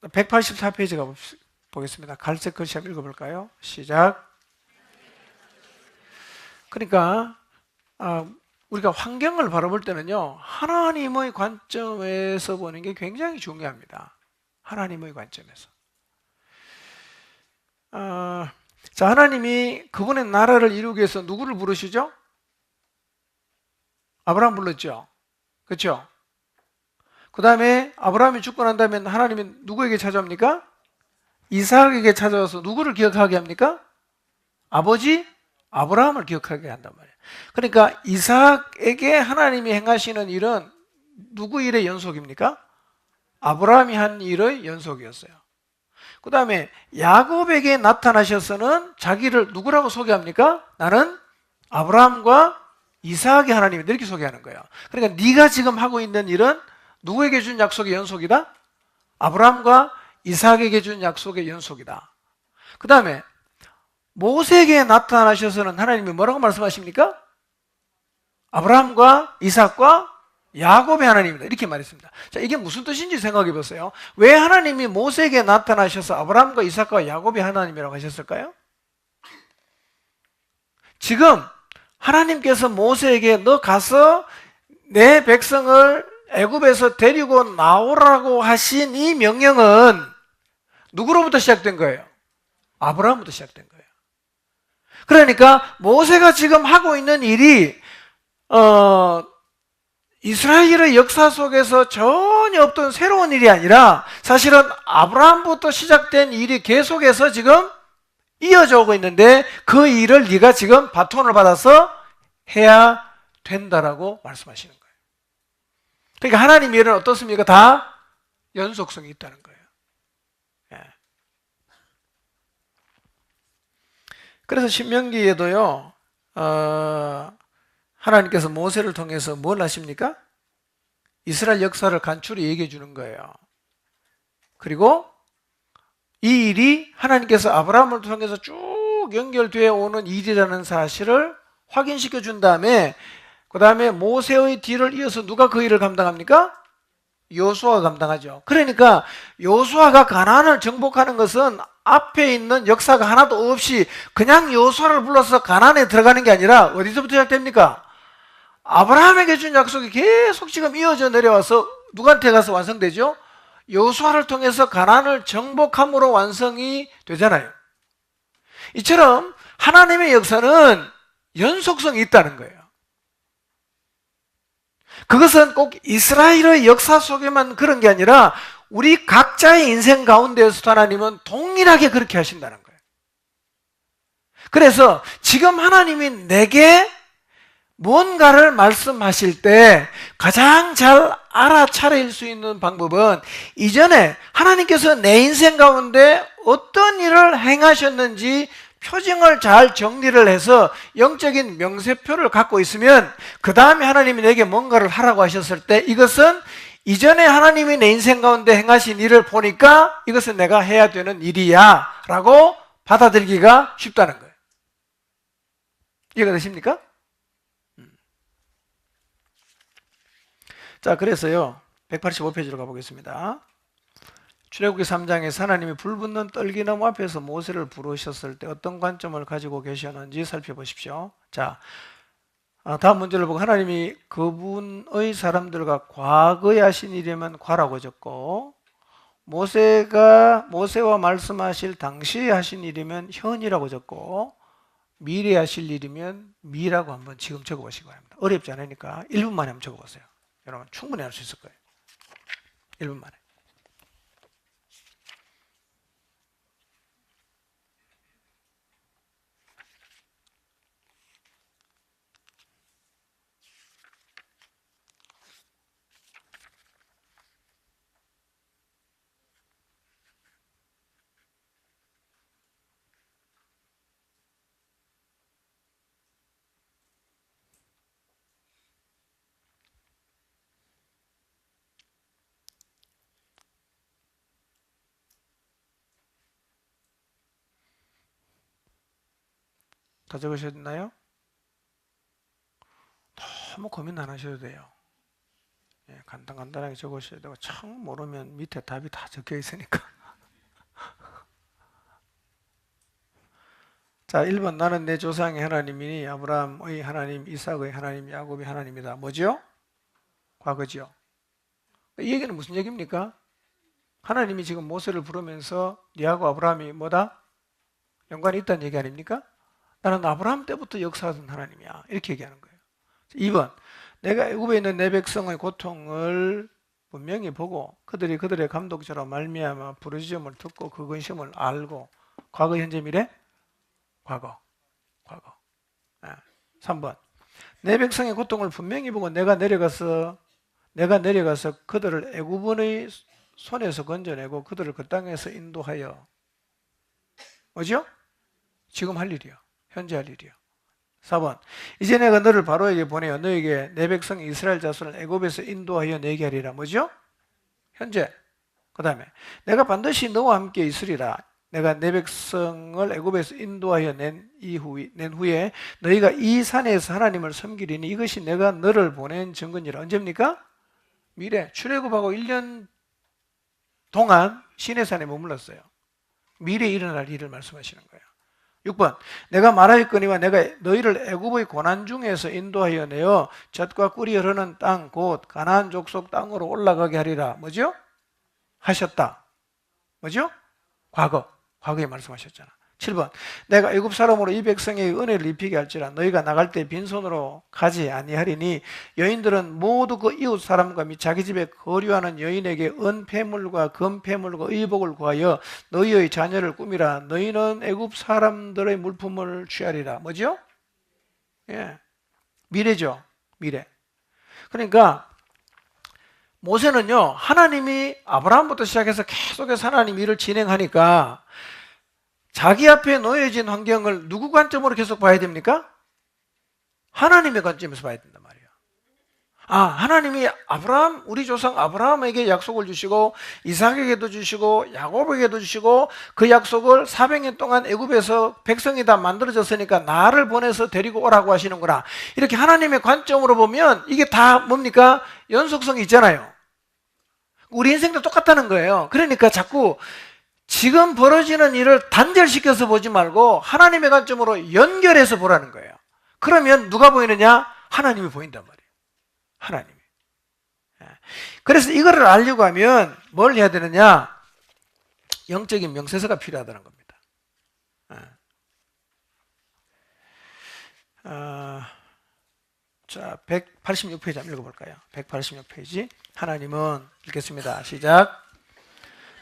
S1: 184페이지가 보겠습니다. 갈색 글씨 한번 읽어볼까요? 시작. 그러니까 우리가 환경을 바라볼 때는요, 하나님의 관점에서 보는 게 굉장히 중요합니다. 하나님의 관점에서. 자, 하나님이 그분의 나라를 이루기 위해서 누구를 부르시죠? 아브라함 불렀죠. 그렇죠? 그 다음에 아브라함이 죽고 난 다음에 하나님이 누구에게 찾아옵니까? 이삭에게 찾아와서 누구를 기억하게 합니까? 아버지 아브라함을 기억하게 한단 말이에요. 그러니까 이삭에게 하나님이 행하시는 일은 누구 일의 연속입니까? 아브라함이 한 일의 연속이었어요. 그 다음에 야곱에게 나타나셔서는 자기를 누구라고 소개합니까? 나는 아브라함과 이삭의 하나님이다, 이렇게 소개하는 거예요. 그러니까 네가 지금 하고 있는 일은 누구에게 준 약속의 연속이다? 아브라함과 이삭에게 준 약속의 연속이다. 그 다음에 모세에게 나타나셔서는 하나님이 뭐라고 말씀하십니까? 아브라함과 이삭과 야곱의 하나님이다, 이렇게 말했습니다. 자, 이게 무슨 뜻인지 생각해 보세요. 왜 하나님이 모세에게 나타나셔서 아브라함과 이삭과 야곱의 하나님이라고 하셨을까요? 지금 하나님께서 모세에게 너 가서 내 백성을 애굽에서 데리고 나오라고 하신 이 명령은 누구로부터 시작된 거예요? 아브라함부터 시작된 거예요. 그러니까 모세가 지금 하고 있는 일이 이스라엘의 역사 속에서 전혀 없던 새로운 일이 아니라 사실은 아브라함부터 시작된 일이 계속해서 지금 이어져 오고 있는데 그 일을 네가 지금 바톤을 받아서 해야 된다라고 말씀하시는 거예요. 그러니까 하나님의 일은 어떻습니까? 다 연속성이 있다는 거예요. 예. 그래서 신명기에도요, 하나님께서 모세를 통해서 뭘 하십니까? 이스라엘 역사를 간추리 얘기해 주는 거예요. 그리고 이 일이 하나님께서 아브라함을 통해서 쭉 연결되어 오는 일이라는 사실을 확인시켜 준 다음에 그 다음에 모세의 뒤를 이어서 누가 그 일을 감당합니까? 여호수아가 감당하죠. 그러니까 여호수아가 가나안을 정복하는 것은 앞에 있는 역사가 하나도 없이 그냥 여호수아를 불러서 가나안에 들어가는 게 아니라 어디서부터 시작됩니까? 아브라함에게 준 약속이 계속 지금 이어져 내려와서 누구한테 가서 완성되죠? 여호수아를 통해서 가나안을 정복함으로 완성이 되잖아요. 이처럼 하나님의 역사는 연속성이 있다는 거예요. 그것은 꼭 이스라엘의 역사 속에만 그런 게 아니라 우리 각자의 인생 가운데에서도 하나님은 동일하게 그렇게 하신다는 거예요. 그래서 지금 하나님이 내게 뭔가를 말씀하실 때 가장 잘 알아차릴 수 있는 방법은 이전에 하나님께서 내 인생 가운데 어떤 일을 행하셨는지 표징을 잘 정리를 해서 영적인 명세표를 갖고 있으면 그 다음에 하나님이 내게 뭔가를 하라고 하셨을 때 이것은 이전에 하나님이 내 인생 가운데 행하신 일을 보니까 이것은 내가 해야 되는 일이야 라고 받아들이기가 쉽다는 거예요. 이해가 되십니까? 자, 그래서요 185페이지로 가보겠습니다. 출애굽기 3장에서 하나님이 불붙는 떨기나무 앞에서 모세를 부르셨을 때 어떤 관점을 가지고 계셨는지 살펴보십시오. 자, 다음 문제를 보고 하나님이 그분의 사람들과 과거에 하신 일이면 과라고 적고 모세와 말씀하실 당시에 하신 일이면 현이라고 적고 미래에 하실 일이면 미라고 한번 지금 적어보시기 바랍니다. 어렵지 않으니까 1분 만에 한번 적어보세요. 여러분 충분히 할 수 있을 거예요. 1분 만에. 다 적으셨나요? 너무 고민 안 하셔도 돼요. 예, 간단하게 적으셔야 되고 참 모르면 밑에 답이 다 적혀 있으니까. 자, 1번 나는 내 조상의 하나님이니 아브라함의 하나님, 이삭의 하나님, 야곱의 하나님이다. 뭐죠? 과거죠. 이 얘기는 무슨 얘기입니까? 하나님이 지금 모세를 부르면서 니하고 아브라함이 뭐다? 연관이 있다는 얘기 아닙니까? 나는 아브라함 때부터 역사하던 하나님이야. 이렇게 얘기하는 거예요. 2번 내가 애굽에 있는 내 백성의 고통을 분명히 보고 그들이 그들의 감독자로 말미암아 부르짖음을 듣고 그 근심을 알고 과거, 현재, 미래? 과거. 3번 내 백성의 고통을 분명히 보고 내가 내려가서 그들을 애굽의 손에서 건져내고 그들을 그 땅에서 인도하여 뭐죠? 지금 할 일이요. 현재 할 일이요. 4번 이제 내가 너를 바로에게 보내어 너에게 내 백성 이스라엘 자손을 애굽에서 인도하여 내게 하리라. 뭐죠? 현재. 그 다음에 내가 반드시 너와 함께 있으리라. 내가 내 백성을 애굽에서 인도하여 낸 후에 너희가 이 산에서 하나님을 섬기리니 이것이 내가 너를 보낸 증거니라. 언제입니까? 미래. 출애굽하고 1년 동안 시내산에 머물렀어요. 미래에 일어날 일을 말씀하시는 거예요. 6번 내가 말하였거니와 내가 너희를 애굽의 고난 중에서 인도하여 내어 젖과 꿀이 흐르는 땅 곧 가나안 족속 땅으로 올라가게 하리라. 뭐죠? 하셨다. 뭐죠? 과거에 말씀하셨잖아. 7번 내가 애굽 사람으로 이 백성에게 은혜를 입히게 할지라 너희가 나갈 때 빈손으로 가지 아니하리니 여인들은 모두 그 이웃 사람과 및 자기 집에 거류하는 여인에게 은폐물과 금폐물과 의복을 구하여 너희의 자녀를 꾸미라. 너희는 애굽 사람들의 물품을 취하리라. 뭐죠? 예, 미래죠. 미래. 그러니까 모세는요, 하나님이 아브라함부터 시작해서 계속해서 하나님 일을 진행하니까 자기 앞에 놓여진 환경을 누구 관점으로 계속 봐야 됩니까? 하나님의 관점에서 봐야 된단 말이에요. 하나님이 우리 조상 아브라함에게 약속을 주시고 이삭에게도 주시고 야곱에게도 주시고 그 약속을 400년 동안 애굽에서 백성이 다 만들어졌으니까 나를 보내서 데리고 오라고 하시는구나. 이렇게 하나님의 관점으로 보면 이게 다 뭡니까? 연속성이 있잖아요. 우리 인생도 똑같다는 거예요. 그러니까 자꾸 지금 벌어지는 일을 단절시켜서 보지 말고 하나님의 관점으로 연결해서 보라는 거예요. 그러면 누가 보이느냐? 하나님이 보인단 말이에요. 하나님이. 그래서 이거를 알려고 하면 뭘 해야 되느냐? 영적인 명세서가 필요하다는 겁니다. 자, 186페이지 한번 읽어볼까요? 186페이지. 하나님은 읽겠습니다. 시작.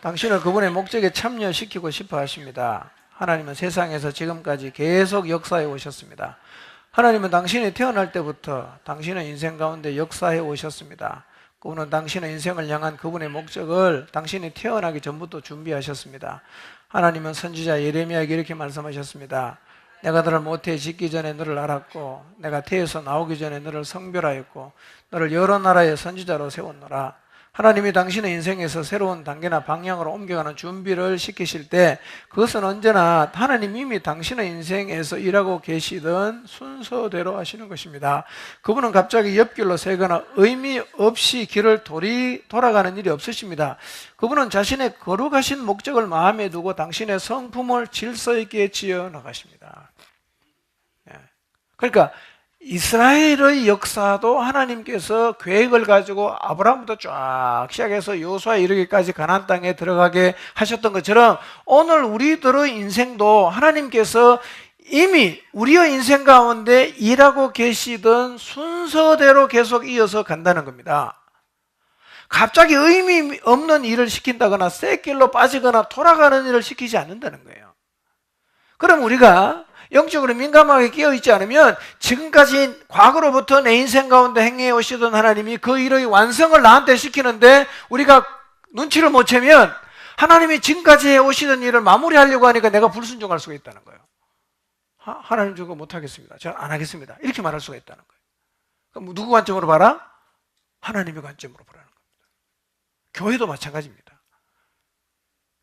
S1: 당신을 그분의 목적에 참여시키고 싶어 하십니다. 하나님은 세상에서 지금까지 계속 역사해 오셨습니다. 하나님은 당신이 태어날 때부터 당신의 인생 가운데 역사해 오셨습니다. 그분은 당신의 인생을 향한 그분의 목적을 당신이 태어나기 전부터 준비하셨습니다. 하나님은 선지자 예레미야에게 이렇게 말씀하셨습니다. 내가 너를 모태에 짓기 전에 너를 알았고 내가 태에서 나오기 전에 너를 성별하였고 너를 여러 나라의 선지자로 세웠노라. 하나님이 당신의 인생에서 새로운 단계나 방향으로 옮겨가는 준비를 시키실 때 그것은 언제나 하나님 이미 당신의 인생에서 일하고 계시던 순서대로 하시는 것입니다. 그분은 갑자기 옆길로 새거나 의미 없이 길을 돌아가는 일이 없으십니다. 그분은 자신의 거룩하신 목적을 마음에 두고 당신의 성품을 질서 있게 지어 나가십니다. 그러니까 이스라엘의 역사도 하나님께서 계획을 가지고 아브라함부터 쫙 시작해서 여호수아에 이르기까지 가나안 땅에 들어가게 하셨던 것처럼 오늘 우리들의 인생도 하나님께서 이미 우리의 인생 가운데 일하고 계시던 순서대로 계속 이어서 간다는 겁니다. 갑자기 의미 없는 일을 시킨다거나 쇳길로 빠지거나 돌아가는 일을 시키지 않는다는 거예요. 그럼 우리가 영적으로 민감하게 끼어있지 않으면 지금까지 과거로부터 내 인생 가운데 행해 오시던 하나님이 그 일의 완성을 나한테 시키는데 우리가 눈치를 못 채면 하나님이 지금까지 해오시던 일을 마무리하려고 하니까 내가 불순종할 수가 있다는 거예요. 하나님 저거 못하겠습니다. 저는 안 하겠습니다. 이렇게 말할 수가 있다는 거예요. 그럼 누구 관점으로 봐라? 하나님의 관점으로 보라는 겁니다. 교회도 마찬가지입니다.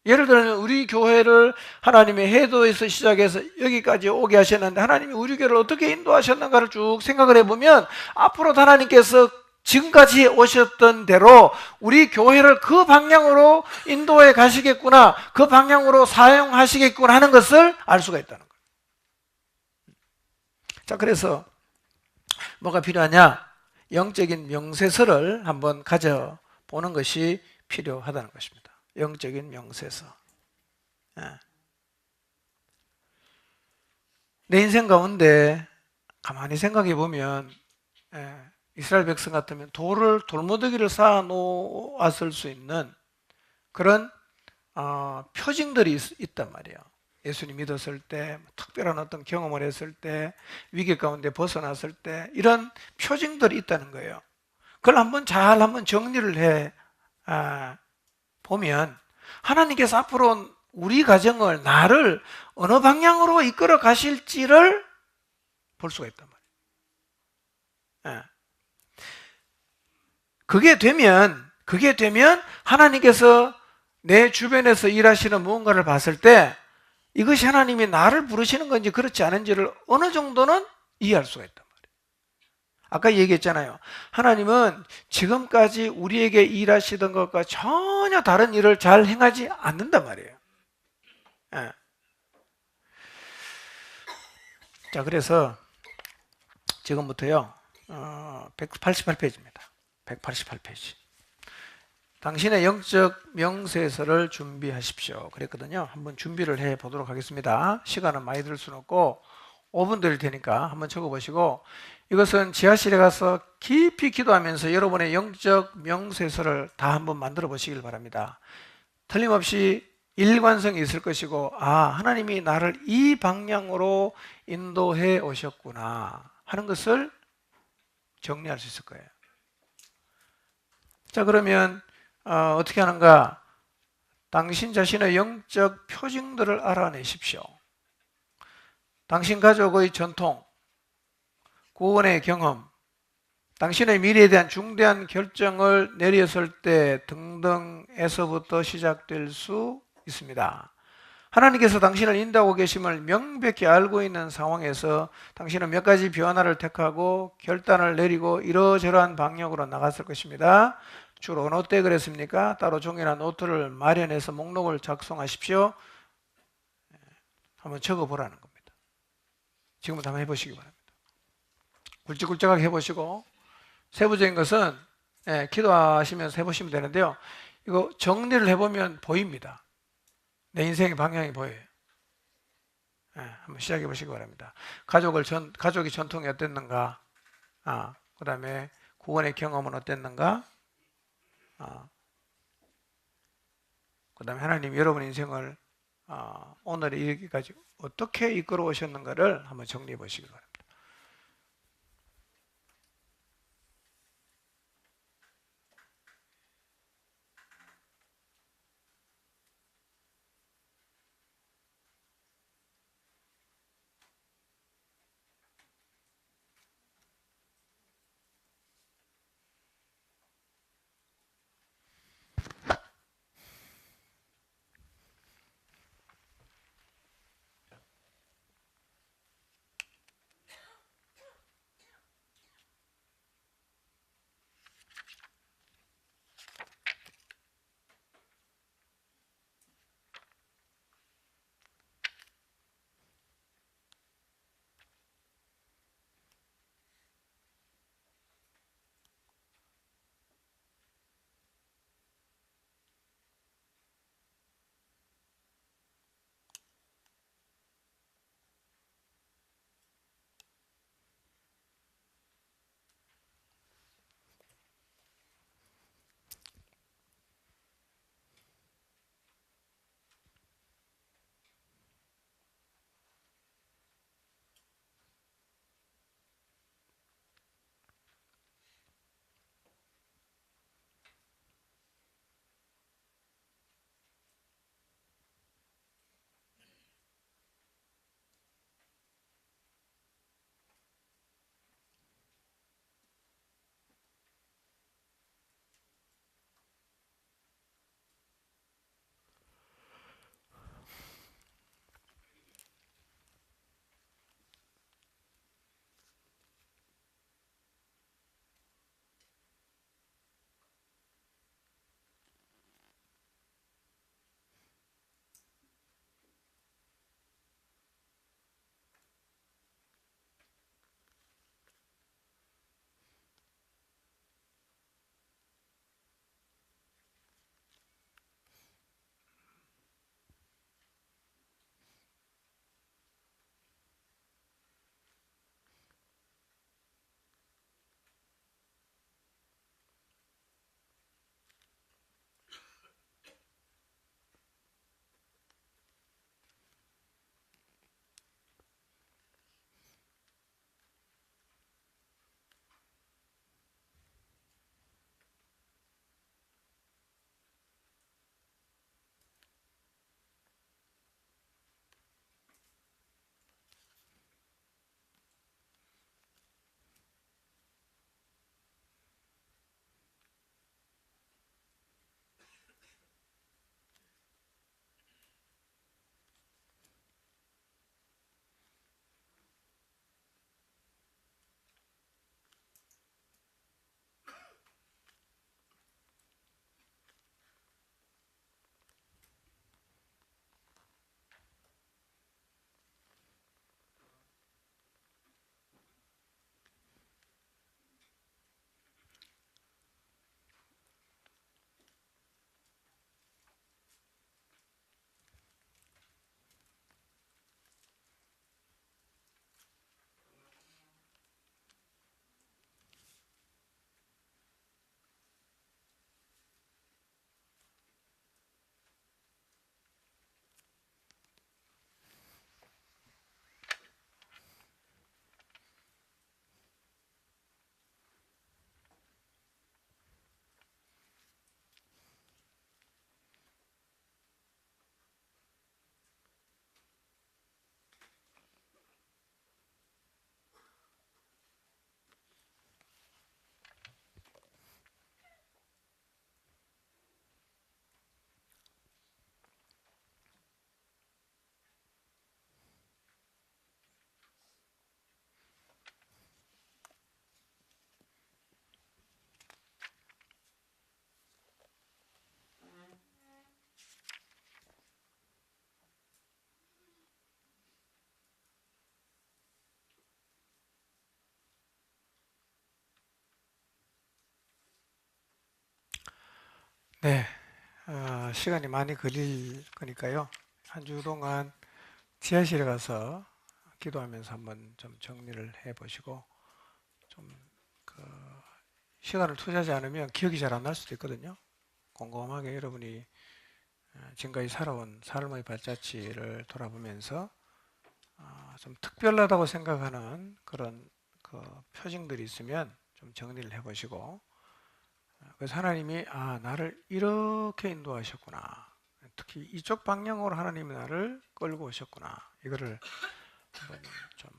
S1: 예를 들면 우리 교회를 하나님의 해도에서 시작해서 여기까지 오게 하셨는데 하나님이 우리 교회를 어떻게 인도하셨는가를 쭉 생각을 해보면 앞으로 하나님께서 지금까지 오셨던 대로 우리 교회를 그 방향으로 인도해 가시겠구나, 그 방향으로 사용하시겠구나 하는 것을 알 수가 있다는 거예요. 자, 그래서 뭐가 필요하냐? 영적인 명세서를 한번 가져보는 것이 필요하다는 것입니다. 영적인 명세서. 내 인생 가운데 가만히 생각해 보면 이스라엘 백성 같으면 돌무더기를 쌓아 놓았을 수 있는 그런 표징들이 있단 말이에요. 예수님 믿었을 때, 특별한 어떤 경험을 했을 때, 위기 가운데 벗어났을 때 이런 표징들이 있다는 거예요. 그걸 한번 정리를 해 보면 하나님께서 앞으로 우리 가정을, 나를 어느 방향으로 이끌어 가실지를 볼 수가 있단 말이에요. 그게 되면 하나님께서 내 주변에서 일하시는 무언가를 봤을 때 이것이 하나님이 나를 부르시는 건지 그렇지 않은지를 어느 정도는 이해할 수가 있단 말이에요. 아까 얘기했잖아요. 하나님은 지금까지 우리에게 일하시던 것과 전혀 다른 일을 잘 행하지 않는단 말이에요. 자, 그래서 지금부터요, 188페이지입니다. 188페이지. 당신의 영적 명세서를 준비하십시오. 그랬거든요. 한번 준비를 해 보도록 하겠습니다. 시간은 많이 들 수는 없고 5분 드릴 테니까 한번 적어보시고, 이것은 지하실에 가서 깊이 기도하면서 여러분의 영적 명세서를 다 한번 만들어 보시길 바랍니다. 틀림없이 일관성이 있을 것이고, 하나님이 나를 이 방향으로 인도해 오셨구나 하는 것을 정리할 수 있을 거예요. 자, 그러면 어떻게 하는가? 당신 자신의 영적 표징들을 알아내십시오. 당신 가족의 전통, 구원의 경험, 당신의 미래에 대한 중대한 결정을 내렸을 때 등등에서부터 시작될 수 있습니다. 하나님께서 당신을 인도하고 계심을 명백히 알고 있는 상황에서 당신은 몇 가지 변화를 택하고 결단을 내리고 이러저러한 방향으로 나갔을 것입니다. 주로 어느 때 그랬습니까? 따로 종이나 노트를 마련해서 목록을 작성하십시오. 한번 적어보라는 겁니다. 지금부터 한번 해보시기 바랍니다. 굵직굵직하게 해보시고, 세부적인 것은 기도하시면서 해보시면 되는데요. 이거 정리를 해보면 보입니다. 내 인생의 방향이 보여요. 한번 시작해 보시기 바랍니다. 가족이 전통이 어땠는가? 그 다음에 구원의 경험은 어땠는가? 그 다음에 하나님 여러분 인생을 오늘에 이르기까지 어떻게 이끌어 오셨는가를 한번 정리해 보시기 바랍니다. 네, 시간이 많이 걸릴 거니까요. 한 주 동안 지하실에 가서 기도하면서 한번 좀 정리를 해 보시고, 좀 그 시간을 투자하지 않으면 기억이 잘 안 날 수도 있거든요. 곰곰하게 여러분이 지금까지 살아온 삶의 발자취를 돌아보면서 좀 특별하다고 생각하는 그런 그 표징들이 있으면 좀 정리를 해 보시고, 그래서 하나님이 나를 이렇게 인도하셨구나, 특히 이쪽 방향으로 하나님이 나를 끌고 오셨구나, 이거를 한번 좀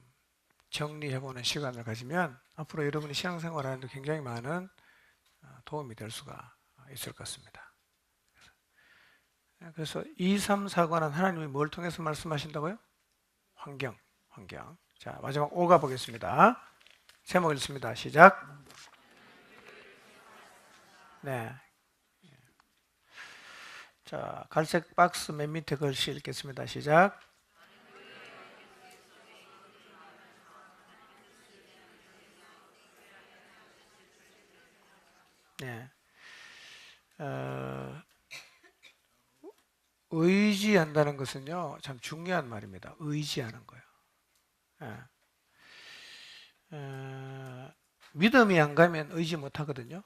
S1: 정리해보는 시간을 가지면 앞으로 여러분이 신앙생활 하는데 굉장히 많은 도움이 될 수가 있을 것 같습니다. 그래서 2, 3, 4관은 하나님이 뭘 통해서 말씀하신다고요? 환경. 자, 마지막 5 가보겠습니다. 제목 읽습니다. 시작. 네. 자, 갈색 박스 맨 밑에 글씨 읽겠습니다. 시작. 네. 의지한다는 것은요, 참 중요한 말입니다. 의지하는 거예요. 믿음이 안 가면 의지 못 하거든요.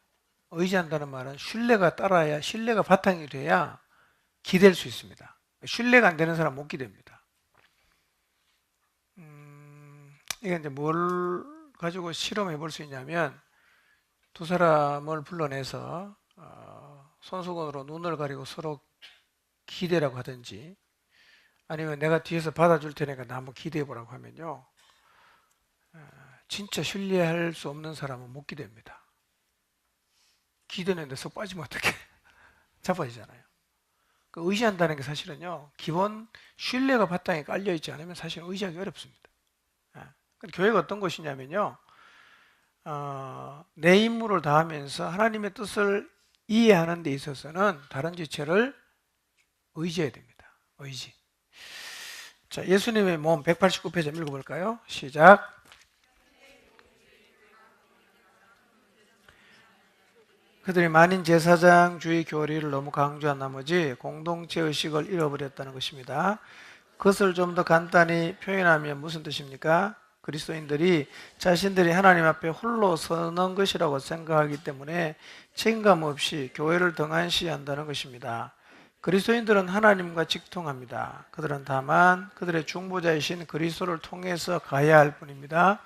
S1: 의지한다는 말은 신뢰가 바탕이 돼야 기댈 수 있습니다. 신뢰가 안 되는 사람 못 기댑니다. 이게 이제 뭘 가지고 실험해 볼 수 있냐면, 두 사람을 불러내서 손수건으로 눈을 가리고 서로 기대라고 하든지, 아니면 내가 뒤에서 받아줄 테니까 나 한번 기대해 보라고 하면요, 진짜 신뢰할 수 없는 사람은 못 기댑니다. 기대는데 속 빠지면 어떡해? 자빠지잖아요. 의지한다는 게 사실은요, 기본 신뢰가 바탕에 깔려있지 않으면 사실 의지하기 어렵습니다. 교회가 어떤 곳이냐면요, 내 임무를 다하면서 하나님의 뜻을 이해하는 데 있어서는 다른 지체를 의지해야 됩니다. 의지. 자, 예수님의 몸 189페이지 읽어볼까요? 시작. 그들이 만인 제사장주의 교리를 너무 강조한 나머지 공동체 의식을 잃어버렸다는 것입니다. 그것을 좀 더 간단히 표현하면 무슨 뜻입니까? 그리스도인들이 자신들이 하나님 앞에 홀로 서는 것이라고 생각하기 때문에 책임감 없이 교회를 등한시한다는 것입니다. 그리스도인들은 하나님과 직통합니다. 그들은 다만 그들의 중보자이신 그리스도를 통해서 가야 할 뿐입니다.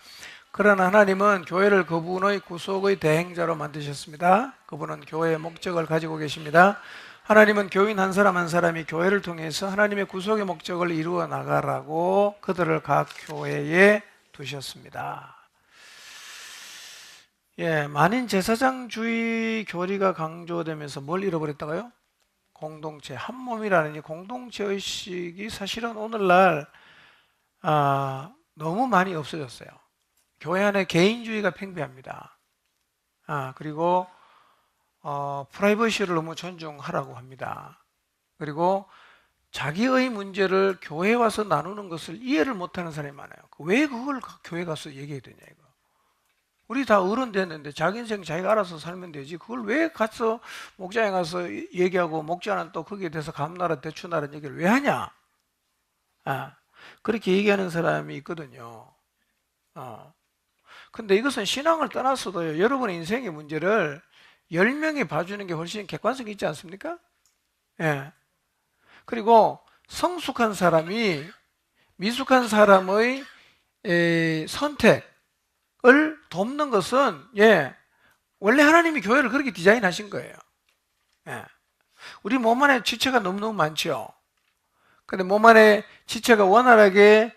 S1: 그러나 하나님은 교회를 그분의 구속의 대행자로 만드셨습니다. 그분은 교회의 목적을 가지고 계십니다. 하나님은 교인 한 사람 한 사람이 교회를 통해서 하나님의 구속의 목적을 이루어 나가라고 그들을 각 교회에 두셨습니다. 만인 제사장주의 교리가 강조되면서 뭘 잃어버렸다고요? 공동체, 한 몸이라는 이 공동체 의식이 사실은 오늘날 너무 많이 없어졌어요. 교회 안에 개인주의가 팽배합니다. 그리고 프라이버시를 너무 존중하라고 합니다. 그리고 자기의 문제를 교회에 와서 나누는 것을 이해를 못하는 사람이 많아요. 왜 그걸 교회 가서 얘기해야 되냐 이거. 우리 다 어른 됐는데 자기 인생 자기가 알아서 살면 되지, 그걸 왜 가서 목장에 가서 얘기하고 목자는 또 거기에 대해서 감나라 대추나라 얘기를 왜 하냐. 그렇게 얘기하는 사람이 있거든요. 근데 이것은 신앙을 떠나서도요, 여러분의 인생의 문제를 10명이 봐주는 게 훨씬 객관성이 있지 않습니까? 그리고 성숙한 사람이 미숙한 사람의 선택을 돕는 것은 원래 하나님이 교회를 그렇게 디자인하신 거예요. 우리 몸 안에 지체가 너무너무 많죠. 근데 몸 안에 지체가 원활하게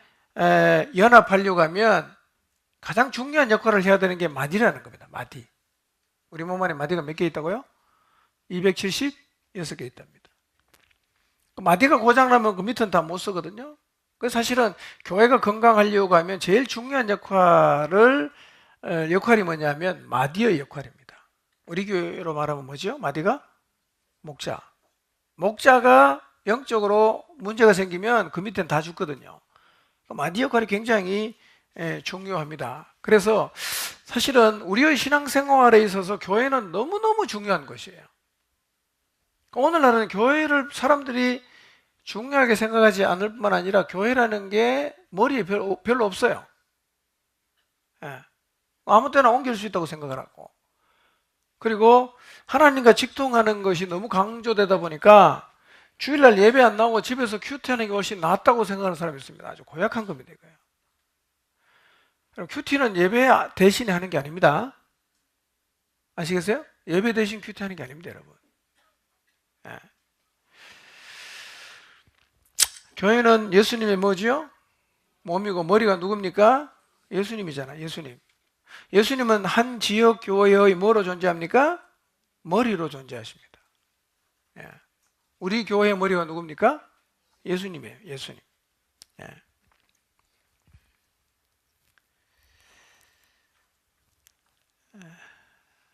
S1: 연합하려고 하면 가장 중요한 역할을 해야 되는 게 마디라는 겁니다. 마디. 우리 몸 안에 마디가 몇 개 있다고요? 276개 있답니다. 마디가 고장나면 그 밑은 다 못 쓰거든요. 그래서 사실은 교회가 건강하려고 하면 제일 중요한 역할이 뭐냐면 마디의 역할입니다. 우리 교회로 말하면 뭐죠? 마디가? 목자. 목자가 영적으로 문제가 생기면 그 밑에는 다 죽거든요. 마디 역할이 굉장히 중요합니다. 그래서 사실은 우리의 신앙생활에 있어서 교회는 너무너무 중요한 것이에요. 오늘날은 교회를 사람들이 중요하게 생각하지 않을 뿐만 아니라 교회라는 게 머리에 별로 없어요. 예. 아무 때나 옮길 수 있다고 생각을 하고, 그리고 하나님과 직통하는 것이 너무 강조되다 보니까 주일날 예배 안 나오고 집에서 큐티하는 게 훨씬 낫다고 생각하는 사람이 있습니다. 아주 고약한 겁니다, 이거예요. 그럼 큐티는 예배 대신에 하는 게 아닙니다. 아시겠어요? 예배 대신 큐티하는 게 아닙니다, 여러분. 예. 교회는 예수님의 뭐지요? 몸이고 머리가 누굽니까? 예수님이잖아, 예수님. 예수님은 한 지역 교회의 뭐로 존재합니까? 머리로 존재하십니다. 예. 우리 교회의 머리가 누굽니까? 예수님이에요, 예수님. 예.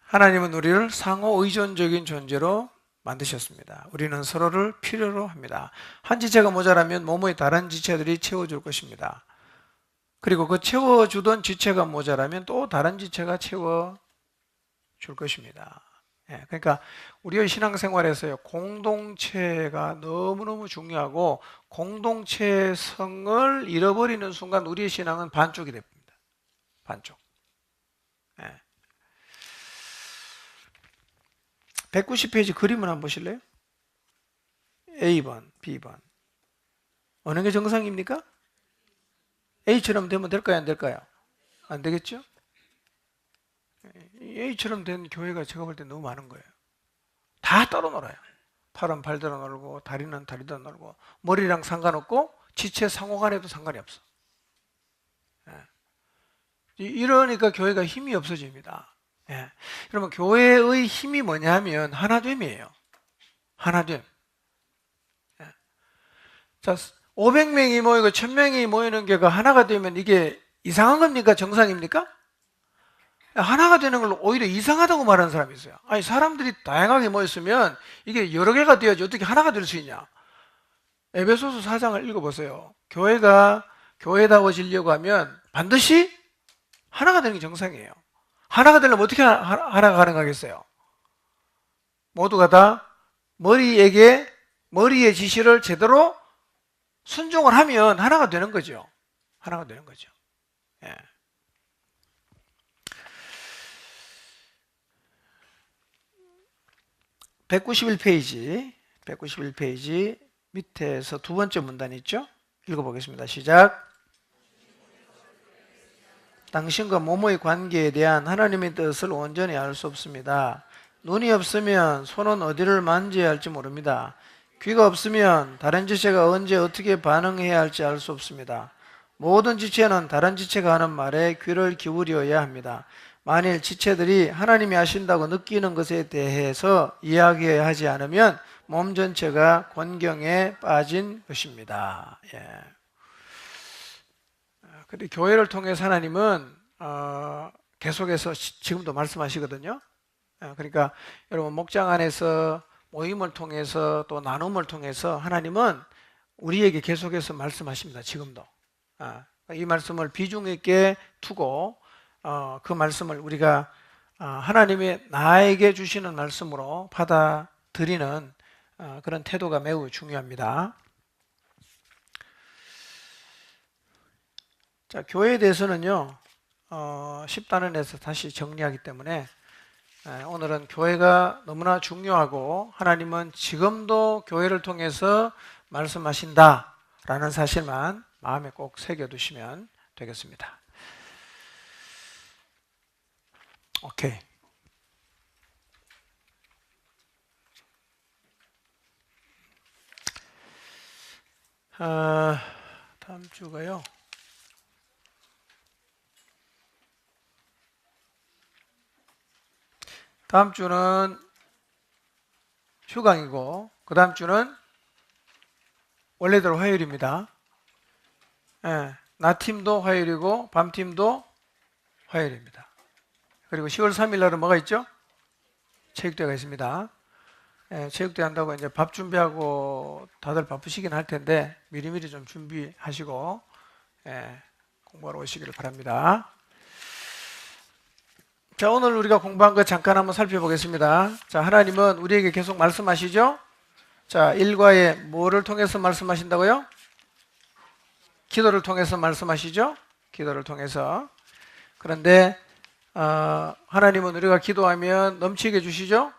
S1: 하나님은 우리를 상호 의존적인 존재로 만드셨습니다. 우리는 서로를 필요로 합니다. 한 지체가 모자라면 몸의 다른 지체들이 채워줄 것입니다. 그리고 그 채워주던 지체가 모자라면 또 다른 지체가 채워줄 것입니다. 그러니까 우리의 신앙생활에서요, 공동체가 너무너무 중요하고, 공동체성을 잃어버리는 순간 우리의 신앙은 반쪽이 됩니다. 반쪽. 190페이지 그림을 한번 보실래요? A번, B번. 어느 게 정상입니까? A처럼 되면 될까요? 안 될까요? 안 되겠죠? A처럼 된 교회가 제가 볼 때 너무 많은 거예요. 다 따로 놀아요. 팔은 팔대로 놀고, 다리는 다리대로 놀고, 머리랑 상관없고, 지체 상호 간에도 상관이 없어. 이러니까 교회가 힘이 없어집니다. 여러분, 교회의 힘이 뭐냐면 하나됨이에요. 하나됨. 자, 500명이 모이고 1000명이 모이는 교회가 하나가 되면 이게 이상한 겁니까? 정상입니까? 하나가 되는 걸 오히려 이상하다고 말하는 사람이 있어요. 아니, 사람들이 다양하게 모였으면 이게 여러 개가 되어야지 어떻게 하나가 될 수 있냐. 에베소서 4장을 읽어보세요. 교회가 교회다워지려고 하면 반드시 하나가 되는 게 정상이에요. 하나가 되려면 어떻게 하나가 가능하겠어요? 모두가 다 머리의 지시를 제대로 순종을 하면 하나가 되는 거죠. 하나가 되는 거죠. 191페이지 밑에서 두 번째 문단 있죠? 읽어보겠습니다. 시작. 당신과 몸의 관계에 대한 하나님의 뜻을 온전히 알 수 없습니다. 눈이 없으면 손은 어디를 만져야 할지 모릅니다. 귀가 없으면 다른 지체가 언제 어떻게 반응해야 할지 알 수 없습니다. 모든 지체는 다른 지체가 하는 말에 귀를 기울여야 합니다. 만일 지체들이 하나님이 하신다고 느끼는 것에 대해서 이야기해야 하지 않으면 몸 전체가 곤경에 빠진 것입니다. 근데 교회를 통해서 하나님은 계속해서 지금도 말씀하시거든요. 그러니까 여러분, 목장 안에서 모임을 통해서 또 나눔을 통해서 하나님은 우리에게 계속해서 말씀하십니다. 지금도. 이 말씀을 비중 있게 두고 그 말씀을 우리가 하나님의 나에게 주시는 말씀으로 받아들이는 그런 태도가 매우 중요합니다. 자, 교회에 대해서는요, 10단원에서 다시 정리하기 때문에 오늘은 교회가 너무나 중요하고 하나님은 지금도 교회를 통해서 말씀하신다라는 사실만 마음에 꼭 새겨두시면 되겠습니다. 오케이. 다음 주가요. 다음 주는 휴강이고 그 다음 주는 원래대로 화요일입니다. 낮팀도 화요일이고 밤팀도 화요일입니다. 그리고 10월 3일 날은 뭐가 있죠? 체육대회가 있습니다. 체육대회 한다고 이제 밥 준비하고 다들 바쁘시긴 할 텐데 미리미리 좀 준비하시고 공부하러 오시기를 바랍니다. 자, 오늘 우리가 공부한 거 잠깐 한번 살펴보겠습니다. 자, 하나님은 우리에게 계속 말씀하시죠? 자, 일과에 뭐를 통해서 말씀하신다고요? 기도를 통해서 말씀하시죠? 기도를 통해서. 그런데 하나님은 우리가 기도하면 넘치게 주시죠?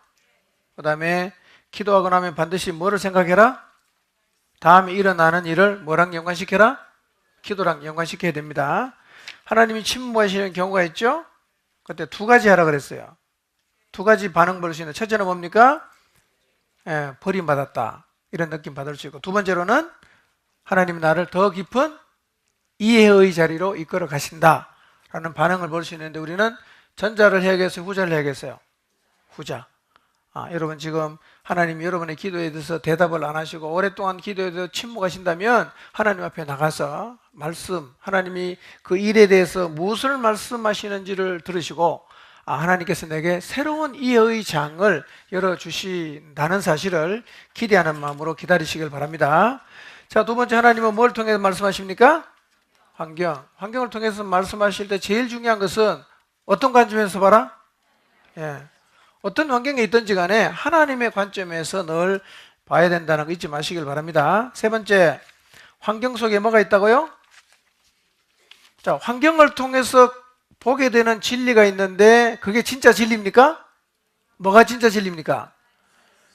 S1: 그 다음에 기도하고 나면 반드시 뭐를 생각해라? 다음에 일어나는 일을 뭐랑 연관시켜라? 기도랑 연관시켜야 됩니다. 하나님이 침묵하시는 경우가 있죠? 그때 두 가지 하라 그랬어요. 두 가지 반응 볼 수 있는. 첫째는 뭡니까? 버림받았다. 이런 느낌 받을 수 있고, 두 번째로는 하나님이 나를 더 깊은 이해의 자리로 이끌어 가신다 라는 반응을 볼 수 있는데, 우리는 전자를 해야겠어요? 후자를 해야겠어요? 후자. 여러분 지금 하나님이 여러분의 기도에 대해서 대답을 안 하시고 오랫동안 기도에 대해서 침묵하신다면 하나님 앞에 나가서 말씀, 하나님이 그 일에 대해서 무엇을 말씀하시는지를 들으시고, 하나님께서 내게 새로운 이해의 장을 열어주신다는 사실을 기대하는 마음으로 기다리시길 바랍니다. 자, 두 번째, 하나님은 뭘 통해서 말씀하십니까? 환경을 통해서 말씀하실 때 제일 중요한 것은 어떤 관점에서 봐라? 어떤 환경에 있든지 간에 하나님의 관점에서 늘 봐야 된다는 거 잊지 마시길 바랍니다. 세 번째, 환경 속에 뭐가 있다고요? 자, 환경을 통해서 보게 되는 진리가 있는데 그게 진짜 진리입니까? 뭐가 진짜 진리입니까?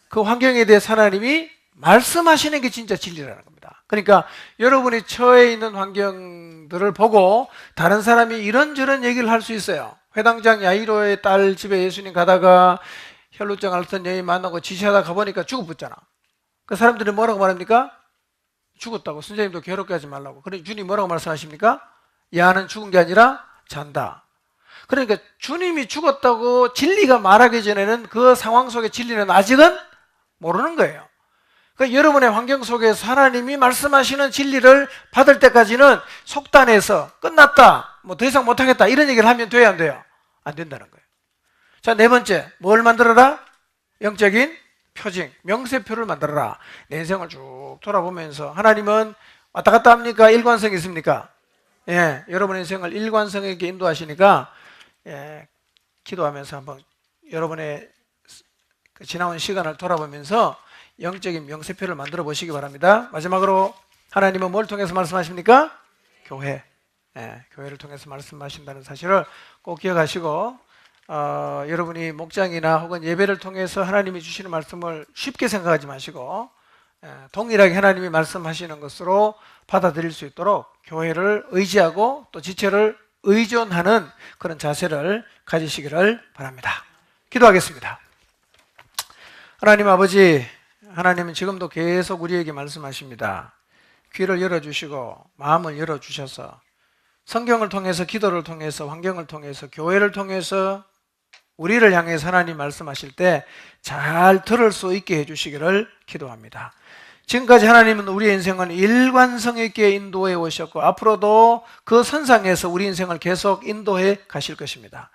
S1: 그 환경에 대해서 하나님이 말씀하시는 게 진짜 진리라는 겁니다. 그러니까 여러분이 처해 있는 환경들을 보고 다른 사람이 이런저런 얘기를 할 수 있어요. 회당장 야이로의 딸 집에 예수님 가다가 혈루증 앓던 여인 만나고 지시하다 가보니까 죽어붙잖아. 그 사람들이 뭐라고 말합니까? 죽었다고. 선생님도 괴롭게 하지 말라고. 그러니 주님이 뭐라고 말씀하십니까? 야는 죽은 게 아니라 잔다. 그러니까 주님이 죽었다고 진리가 말하기 전에는 그 상황 속의 진리는 아직은 모르는 거예요. 그러니까 여러분의 환경 속에서 하나님이 말씀하시는 진리를 받을 때까지는 속단해서 끝났다, 뭐 더 이상 못하겠다 이런 얘기를 하면 돼야 안 돼요? 안 된다는 거예요. 자, 네 번째, 뭘 만들어라? 영적인 표징, 명세표를 만들어라. 내 인생을 쭉 돌아보면서 하나님은 왔다 갔다 합니까? 일관성이 있습니까? 여러분의 인생을 일관성에게 인도하시니까 기도하면서 한번 여러분의 그 지나온 시간을 돌아보면서 영적인 명세표를 만들어 보시기 바랍니다. 마지막으로 하나님은 뭘 통해서 말씀하십니까? 교회. 교회를 통해서 말씀하신다는 사실을 꼭 기억하시고, 여러분이 목장이나 혹은 예배를 통해서 하나님이 주시는 말씀을 쉽게 생각하지 마시고 동일하게 하나님이 말씀하시는 것으로 받아들일 수 있도록 교회를 의지하고 또 지체를 의존하는 그런 자세를 가지시기를 바랍니다. 기도하겠습니다. 하나님 아버지, 하나님은 지금도 계속 우리에게 말씀하십니다. 귀를 열어주시고 마음을 열어주셔서 성경을 통해서, 기도를 통해서, 환경을 통해서, 교회를 통해서 우리를 향해서 하나님 말씀하실 때 잘 들을 수 있게 해주시기를 기도합니다. 지금까지 하나님은 우리 인생은 일관성 있게 인도해 오셨고 앞으로도 그 선상에서 우리 인생을 계속 인도해 가실 것입니다.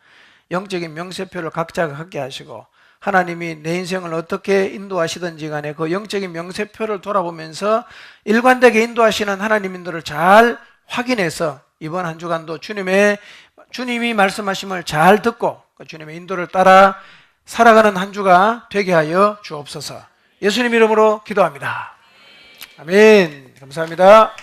S1: 영적인 명세표를 각자가 갖게 하시고 하나님이 내 인생을 어떻게 인도하시든지 간에 그 영적인 명세표를 돌아보면서 일관되게 인도하시는 하나님인들을 잘 확인해서 이번 한 주간도 주님이 말씀하심을 잘 듣고 그 주님의 인도를 따라 살아가는 한 주가 되게 하여 주옵소서. 예수님 이름으로 기도합니다. 아멘. 감사합니다.